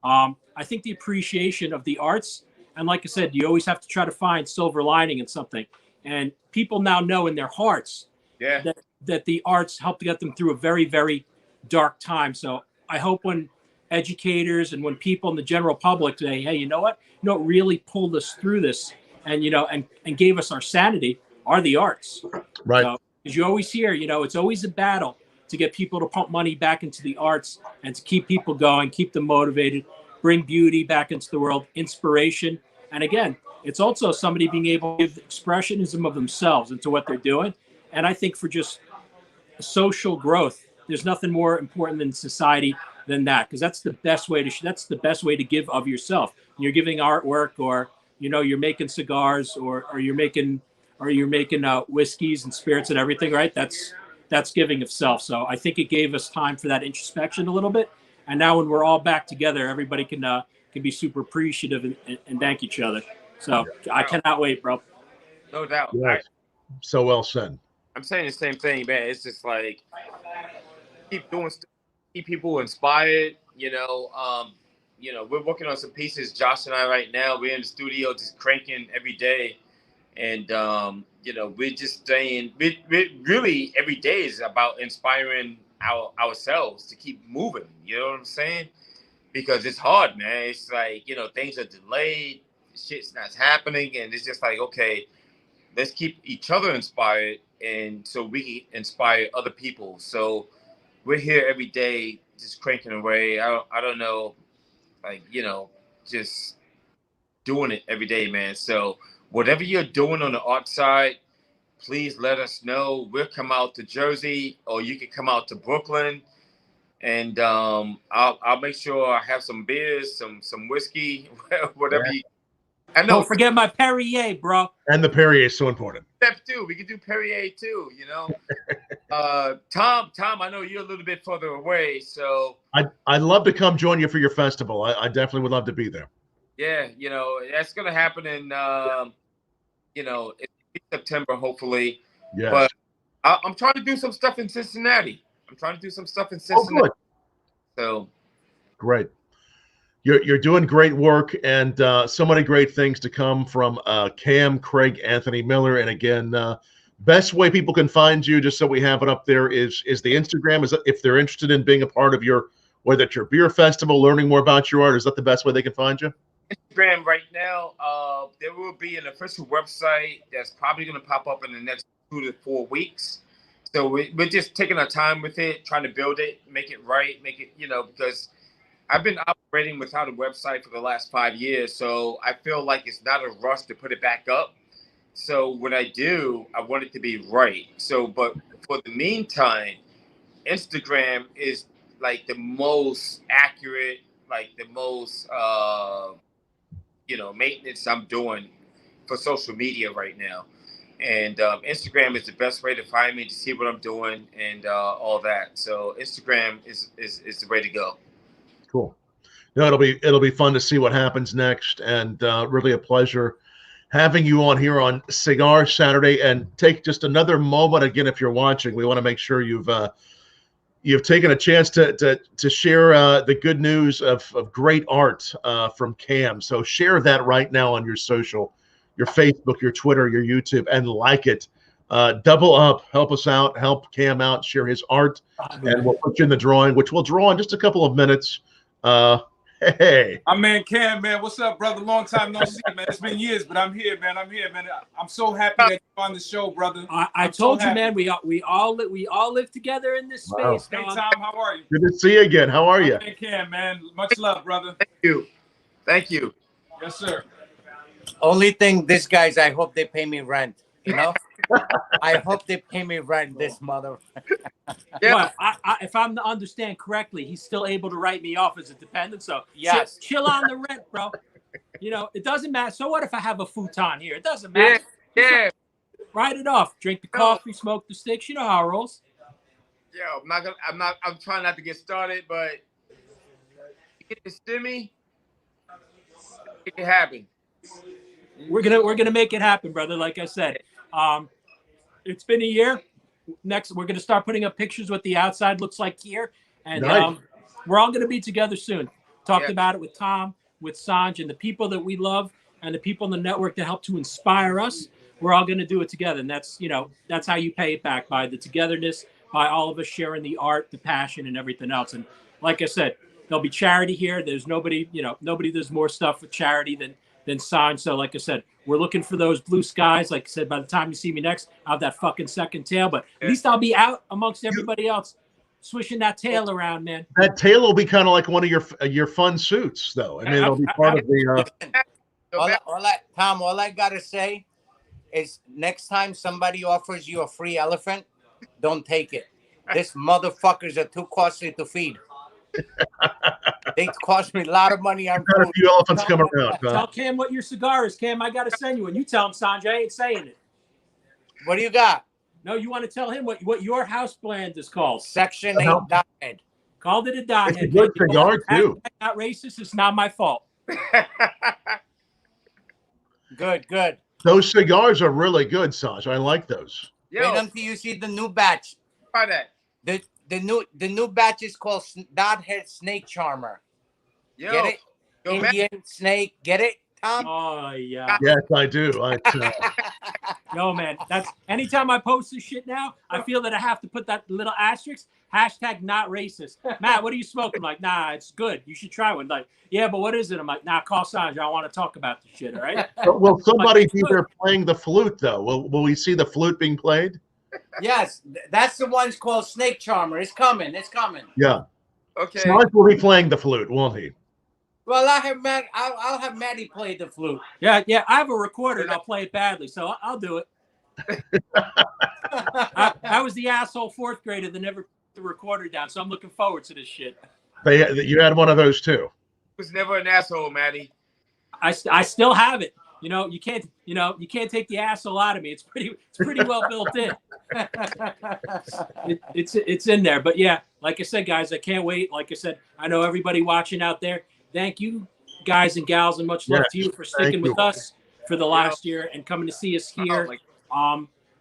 through, I think the appreciation of the arts, and like I said, you always have to try to find silver lining in something. And people now know in their hearts that the arts helped to get them through a very, very dark time. So I hope when educators and when people in the general public say, hey, you know what really pulled us through this and, you know, and gave us our sanity are the arts. Right. Because you always hear, you know, it's always a battle to get people to pump money back into the arts and to keep people going, keep them motivated, bring beauty back into the world, inspiration. And again, it's also somebody being able to give expressionism of themselves into what they're doing. And I think for just social growth, there's nothing more important in society than that, because that's the best way to give of yourself. You're giving artwork, or you know, you're making cigars, or you're making whiskeys and spirits and everything, right? That's giving of self. So I think it gave us time for that introspection a little bit. And now when we're all back together, everybody can be super appreciative and thank each other. So I cannot wait, bro. No doubt. Yes. So well said. I'm saying the same thing, man. It's just like keep doing stuff, keep people inspired. You know, we're working on some pieces, Josh and I, right now. We're in the studio just cranking every day. And, you know, we're just saying, we really every day is about inspiring ourselves to keep moving. You know what I'm saying? Because it's hard, man. It's like, you know, things are delayed. Shit's not happening. And it's just like, okay, let's keep each other inspired. And so we can inspire other people. So we're here every day just cranking away. I don't know, like, you know, just doing it every day, man. So whatever you're doing on the art side, please let us know. We'll come out to Jersey, or you can come out to Brooklyn, and I'll make sure I have some beers, some whiskey, whatever. Yeah. You. I know. Don't forget my Perrier, bro. And the Perrier is so important. Step 2, we can do Perrier too. You know, Tom, I know you're a little bit further away, so I'd love to come join you for your festival. I definitely would love to be there. Yeah, you know, that's gonna happen in you know, in September, hopefully. Yeah. But I'm trying to do some stuff in Cincinnati. Oh, good. So great. You're doing great work, and so many great things to come from Cam, Craig, Anthony Miller. And again, best way people can find you, just so we have it up there, is the Instagram. Is that, if they're interested in being a part of whether it's your beer festival, learning more about your art, is that the best way they can find you? Instagram right now, there will be an official website that's probably going to pop up in the next 2 to 4 weeks. So we're just taking our time with it, trying to build it, make it right, make it, you know, because I've been operating without a website for the last 5 years. So I feel like it's not a rush to put it back up. So when I do, I want it to be right. So, but for the meantime, Instagram is like the most accurate, like the most, you know, maintenance I'm doing for social media right now. And Instagram is the best way to find me, to see what I'm doing and all that. So Instagram is the way to go. Cool. No, it'll be fun to see what happens next, and really a pleasure having you on here on Cigar Saturday. And take just another moment again, if you're watching, we want to make sure you've taken a chance to share the good news of great art from Cam. So share that right now on your social, your Facebook, your Twitter, your YouTube, and like it. double up, help us out, help Cam out, share his art, and we'll put you in the drawing, which we'll draw in just a couple of minutes. Hey, My man Cam, man, what's up, brother? Long time no see, man. It's been years, but I'm here, man. I'm so happy that you're on the show, brother. I told you, man. We all live together in this space. Hey, Tom, how are you? good to see you again. How are you? My man Cam, man. Much love, brother. Thank you. Yes, sir. Only thing, this guys, I hope they pay me rent. You know, I hope they pay me rent. This mother. Yeah. If I'm to understand correctly, he's still able to write me off as a dependent. So yes, chill on the rent, bro. You know, it doesn't matter. So what if I have a futon here? It doesn't matter. Yeah. Write it off. Drink the coffee, smoke the sticks. You know how it rolls. Yo, I'm trying not to get started, but get the stimmy, make it happen. We're gonna make it happen, brother. Like I said, it's been a year. Next, we're gonna start putting up pictures what the outside looks like here, and nice. We're all gonna be together soon. Talked about it with Tom, with Sanj, and the people that we love, and the people in the network that help to inspire us. We're all gonna do it together, and that's how you pay it back, by the togetherness, by all of us sharing the art, the passion, and everything else. And like I said, there'll be charity here. There's nobody does more stuff with charity than Sanj. So like I said, we're looking for those blue skies. Like I said, by the time you see me next, I'll have that fucking second tail. But at least I'll be out amongst everybody else, swishing that tail around, man. That tail will be kind of like one of your fun suits, though. I mean, it'll be part of the. Tom, all I gotta say is, next time somebody offers you a free elephant, don't take it. This motherfuckers are too costly to feed. They cost me a lot of money on food. A few elephants come around. Tell Cam what your cigar is, Cam. I gotta send you one. You tell him, Sanjay, I ain't saying it. What do you got? No, you want to tell him what your house blend is called? Section 8 Diehead. Called it a Diehead. It's a good cigar too. Not racist. It's not my fault. Good. Those cigars are really good, Sanj. I like those. Wait until you see the new batch. Try that. The new batch is called Diehead Snake Charmer. Yo, get it? Indian snake. Get it, Tom? Oh yeah. Yes, I do. Yo, man, that's anytime I post this shit now, I feel that I have to put that little asterisk, hashtag not racist. Matt, what are you smoking? I'm like, nah, it's good. You should try one. Like, yeah, but what is it? I'm like, nah, call Sanj. I don't want to talk about this shit, all right? Will somebody be there playing the flute, though? Will we see the flute being played? Yes, that's the one's called Snake Charmer. It's coming. Yeah. Okay. Sanj will be playing the flute, won't he? Well, I'll have Matty play the flute. Yeah. I have a recorder and I'll play it badly, so I'll do it. I was the asshole fourth grader that never put the recorder down, so I'm looking forward to this shit. You had one of those too. He was never an asshole, Matty. I still have it. You can't take the asshole out of me. It's pretty well built in. It's in there. But yeah, like I said, guys, I can't wait. Like I said, I know everybody watching out there. Thank you, guys and gals, and much love to you for sticking with us for the last year and coming to see us here.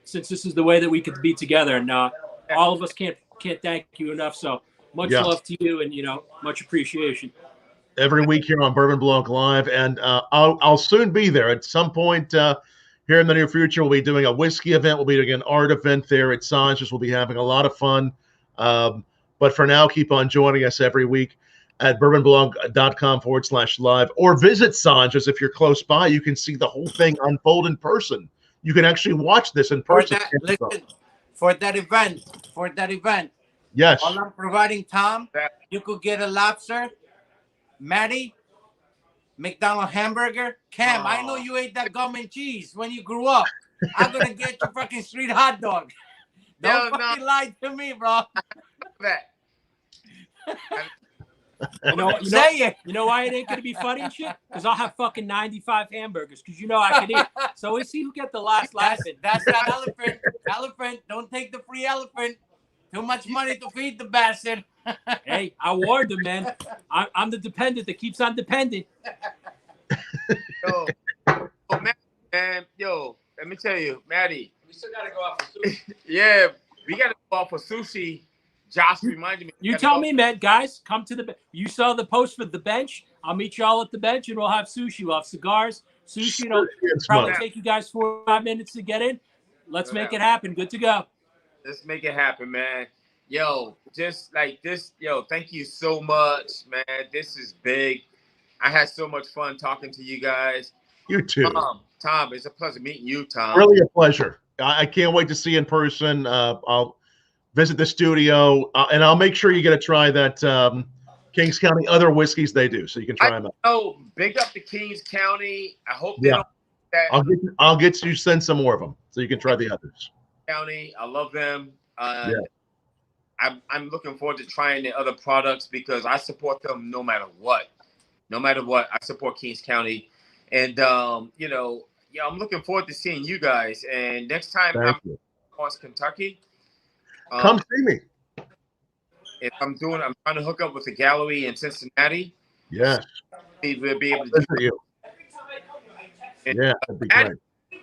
Since this is the way that we could be together, and all of us can't thank you enough. So much love to you, and much appreciation. Every week here on Bourbon Blog Live, and I'll soon be there at some point here in the near future. We'll be doing a whiskey event. We'll be doing an art event there at Sanj's. We'll be having a lot of fun. But for now, keep on joining us every week at bourbonblog.com/live, or visit Sanj's if you're close by. You can see the whole thing unfold in person. You can actually watch this in person. For that event. Yes. All I'm providing, Tom, you could get a lobster. Matty, McDonald's hamburger. Cam, I know you ate that gum and cheese when you grew up. I'm gonna get you fucking street hot dog. Don't fucking lie to me, bro. You know why it ain't gonna be funny and shit? Because I'll have fucking 95 hamburgers. Because I can eat. So we see who get the last laughing. That's that elephant. Elephant. Don't take the free elephant. Too much money to feed the bastard. Hey, I warned him, man. I'm the dependent that keeps on depending. Yo, let me tell you, Matty. We still gotta go out for sushi. Yeah, we gotta go out for sushi. Josh reminded me. You tell me, man. Guys, come to the. You saw the post for the bench. I'll meet you all at the bench, and we'll have sushi. We'll have cigars, sushi. It'll probably take you guys 4 or 5 minutes to get in. Let's make it happen. Good to go. Let's make it happen, man. Yo, just like this, yo, thank you so much, man. This is big. I had so much fun talking to you guys. You too. Tom, it's a pleasure meeting you, Tom. Really a pleasure. I can't wait to see you in person. I'll visit the studio, and I'll make sure you get to try that Kings County other whiskeys they do, so you can try them out. Oh, big up to Kings County. I hope they don't that. I'll get you send some more of them, so you can try the others. County, I love them. I'm looking forward to trying the other products because I support them no matter what. No matter what, I support Kings County, and you know, I'm looking forward to seeing you guys. And next time I'm across Kentucky, come see me. If I'm trying to hook up with the gallery in Cincinnati. Yes, we'll be able to do you. Yeah, that'd be great.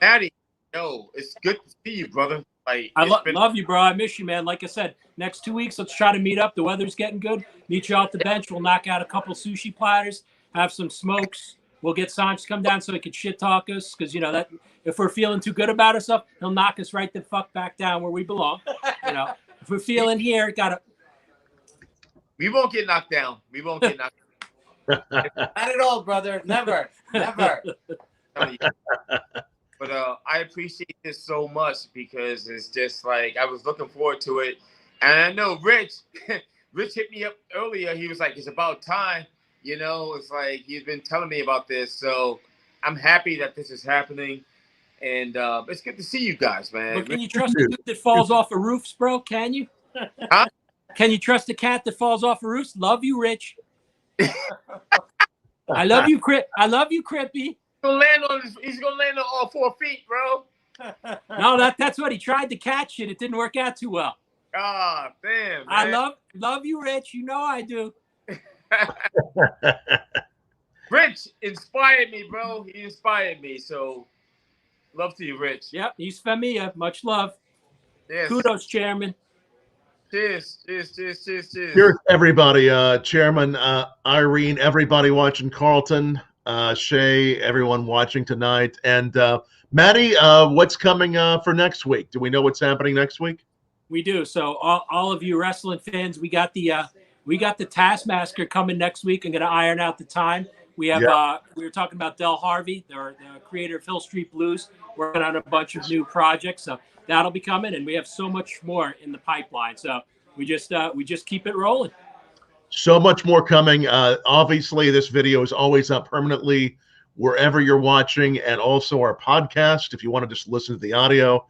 Matty, yo, it's good to see you, brother. Like, I love you, bro. I miss you, man. Like I said, next 2 weeks, let's try to meet up. The weather's getting good. Meet you off the bench. We'll knock out a couple sushi platters, have some smokes. We'll get Sanj to come down so he can shit talk us, because you know that if we're feeling too good about ourselves, he'll knock us right the fuck back down where we belong. You know, if we're feeling here, we won't get knocked down. We won't get knocked down. Not at all, brother. Never. But I appreciate this so much because it's just like I was looking forward to it. And I know Rich hit me up earlier. He was like, it's about time. You know, it's like he's been telling me about this. So I'm happy that this is happening. And it's good to see you guys, man. But can you trust a dude that falls off of roofs, bro? Can you? Huh? Can you trust a cat that falls off of roofs? Love you, Rich. I love you, I love you, Crippy. He's gonna land on all 4 feet, bro. No, that's what he tried to catch it. It didn't work out too well. Ah, damn. Man. I love you, Rich. You know I do. Rich inspired me, bro. He inspired me. So, love to you, Rich. Yep, he's familia. Much love. Yes. Kudos, Chairman. Cheers. Cheers, everybody. Chairman, Irene, everybody watching, Carlton, Shay, everyone watching tonight. And Matty, what's coming for next week? Do we know what's happening next week? We do. So all of you wrestling fans, we got the Taskmaster coming next week. I'm going to iron out the time. We have we were talking about Del Harvey, the creator of Hill Street Blues, working on a bunch of new projects. So that'll be coming, and we have so much more in the pipeline. So we just keep it rolling. So much more coming. Obviously, this video is always up permanently wherever you're watching, and also our podcast. If you want to just listen to the audio,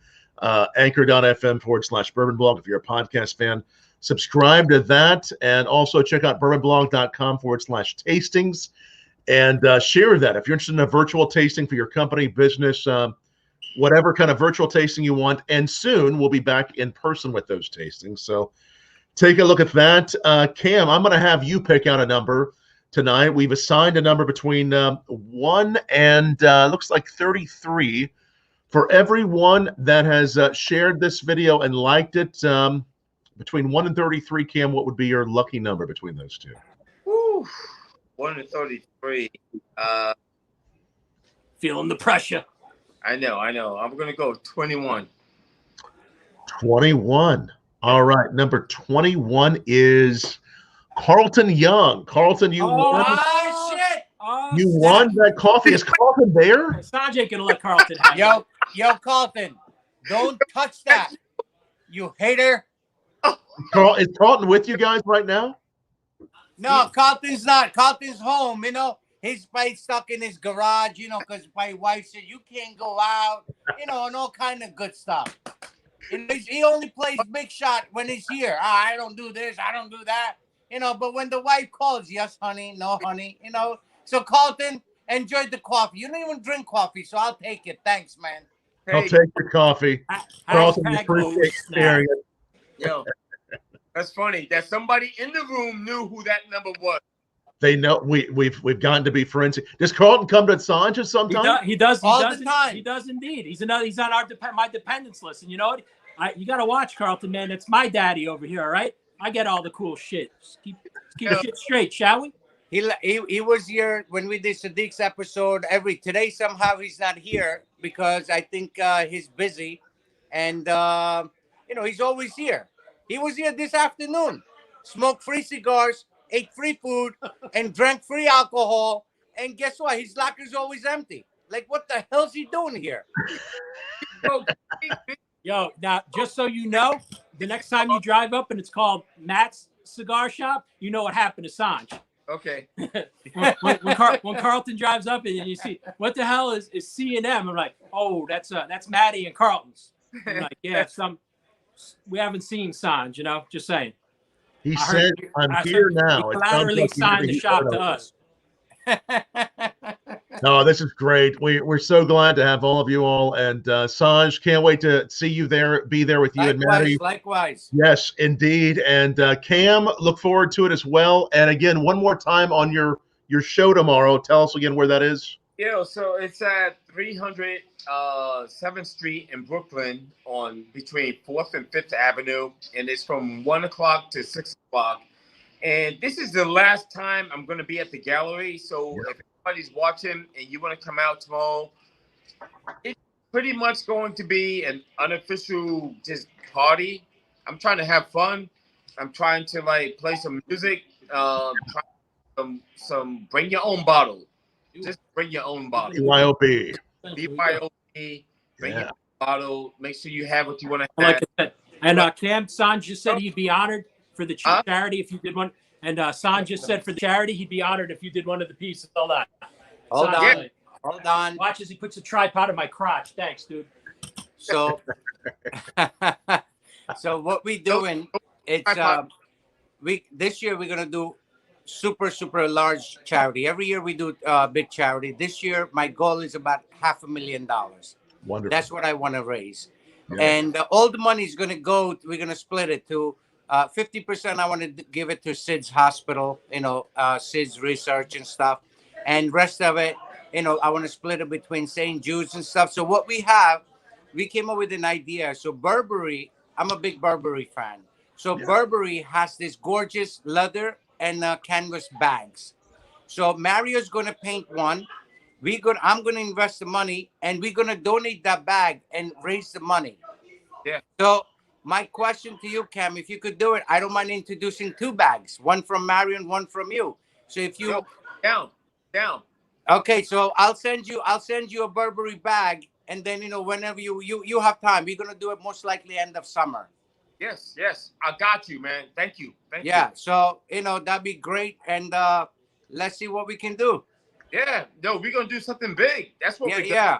anchor.fm/Bourbon Blog. If you're a podcast fan, subscribe to that, and also check out bourbonblog.com/tastings, and share that. If you're interested in a virtual tasting for your company, business, whatever kind of virtual tasting you want, and soon we'll be back in person with those tastings. So take a look at that. Cam, I'm going to have you pick out a number tonight. We've assigned a number between 1 and looks like 33 for everyone that has shared this video and liked it. Between 1 and 33, Cam, what would be your lucky number between those two? Woo. 1 and 33. Feeling the pressure. I know. I'm going to go 21. 21. All right. Number 21 is Carlton Young. Carlton, you won. Oh, shit. You won that coffee. Is Carlton there? Sanjay ain't going to let Carlton have it. Yo, Carlton, don't touch that. You hater. Is Carlton with you guys right now? No, Carlton's not. Carlton's home, you know. His place stuck in his garage, you know, because my wife said you can't go out, you know, and all kind of good stuff. And he only plays big shot when he's here. I don't do this, I don't do that, you know. But when the wife calls, yes, honey, no, honey, you know. So Carlton, enjoy the coffee. You don't even drink coffee, so I'll take it. Thanks, man. I'll take your coffee. Carlton, appreciate sharing it. Yo, that's funny that somebody in the room knew who that number was. They know we've gotten to be friends. Does Carlton come to Sanjay sometimes? He does all the time. He does indeed. He's on my dependents list, and you know what? You got to watch Carlton, man. It's my daddy over here. All right, I get all the cool shit. Just keep shit straight, shall we? He was here when we did Sadiq's episode. Today somehow he's not here because I think he's busy, and you know, he's always here. He was here this afternoon, smoked free cigars, ate free food, and drank free alcohol. And guess what? His locker's always empty. Like, what the hell's he doing here? Yo, now, just so you know, the next time you drive up and it's called Matt's Cigar Shop, you know what happened to Sanj. Okay. when Carlton drives up and you see, what the hell is C&M? I'm like, oh, that's Matty and Carlton's. I'm like, yeah, we haven't seen Sanj, you know, just saying. He said, I'm here now. He collaterally signed the shop to us. No, this is great. We're so glad to have all of you all, and Sanj, can't wait to see you there, be there with you and Matty. Likewise. Yes, indeed. And Cam, look forward to it as well. And again, one more time on your show tomorrow. Tell us again where that is. Yeah, so it's at 300 7th Street in Brooklyn, on between 4th and 5th Avenue, and it's from 1 o'clock to 6 o'clock. And this is the last time I'm going to be at the gallery. So if anybody's watching and you want to come out tomorrow, it's pretty much going to be an unofficial just party. I'm trying to have fun. I'm trying to like play some music. Some bring your own bottle. Just bring your own bottle. BYOB. BYOB. Bring your own bottle. Make sure you have what you want to Like have. I said, and Cam, Sanj just said he'd be honored for the charity if you did one. And Sanj just said for the charity, he'd be honored if you did one of the pieces. Hold on. Hold on. Watch as he puts a tripod in my crotch. Thanks, dude. So, so what we doing? It's this year we're gonna do super large charity. Every year we do big charity. This year my goal is about $500,000. Wonderful. That's what I want to raise, Yeah. and all the money is gonna go. We're gonna split it to 50%. I want to give it to Sid's hospital. You know, Sid's research and stuff, and rest of it, you know, I want to split it between St. Jude's and stuff. So what we came up with an idea. So Burberry, I'm a big Burberry fan. So Burberry has this gorgeous leather and canvas bags. So Mario's going to paint one. I'm going to invest the money, and we're going to donate that bag and raise the money. Yeah. So my question to you, Cam, if you could do it, I don't mind introducing 2 bags, one from Mario and one from you. So if you down. Okay, so I'll send you a Burberry bag, and then you know whenever you have time, we're gonna do it most likely end of summer. Yes, I got you, man. Thank you. Yeah, so you know that'd be great, and let's see what we can do. Yeah, no, we're gonna do something big. That's what we're yeah.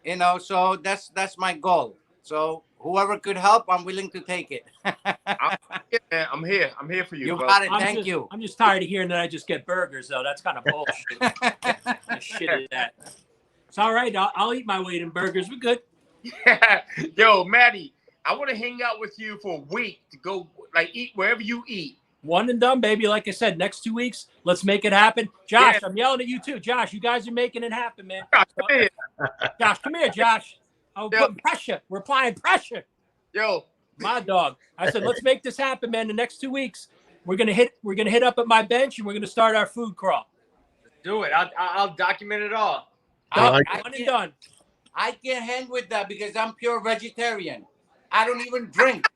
You know, so that's my goal. So whoever could help, I'm willing to take it. I'm here for you. You bro. got it. Thank you. I'm just tired of hearing that I just get burgers, though. That's kind of bullshit. What shit is that? It's all right. I'll eat my weight in burgers. We're good. Yo, Matty, I want to hang out with you for a week to go like eat wherever you eat. One and done, baby. Like I said, next 2 weeks, let's make it happen. Josh, I'm yelling at you too. Josh, you guys are making it happen, man. Josh, come here, Josh. I'm putting pressure. We're applying pressure. Yo, my dog. I said, let's make this happen, man. The next 2 weeks, we're gonna hit up at my bench and we're gonna start our food crawl. Do it. I'll document it all. One and done. I can't hand with that because I'm pure vegetarian. I don't even drink.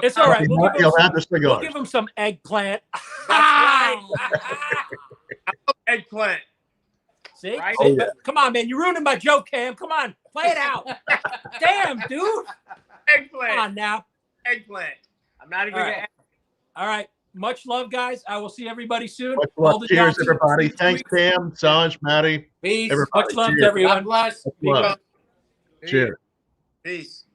It's all right. We'll give him some eggplant. Eggplant. See? Right? Oh, yeah. Come on, man. You're ruining my joke, Cam. Come on. Play it out. Damn, dude. Eggplant. Come on now. Eggplant. I'm not even going to. All right. Much love, guys. I will see everybody soon. Much love. Cheers, everybody. Thanks, Cam, Sanj, Matty. Peace. Much love to everyone. God bless. Cheers. Peace.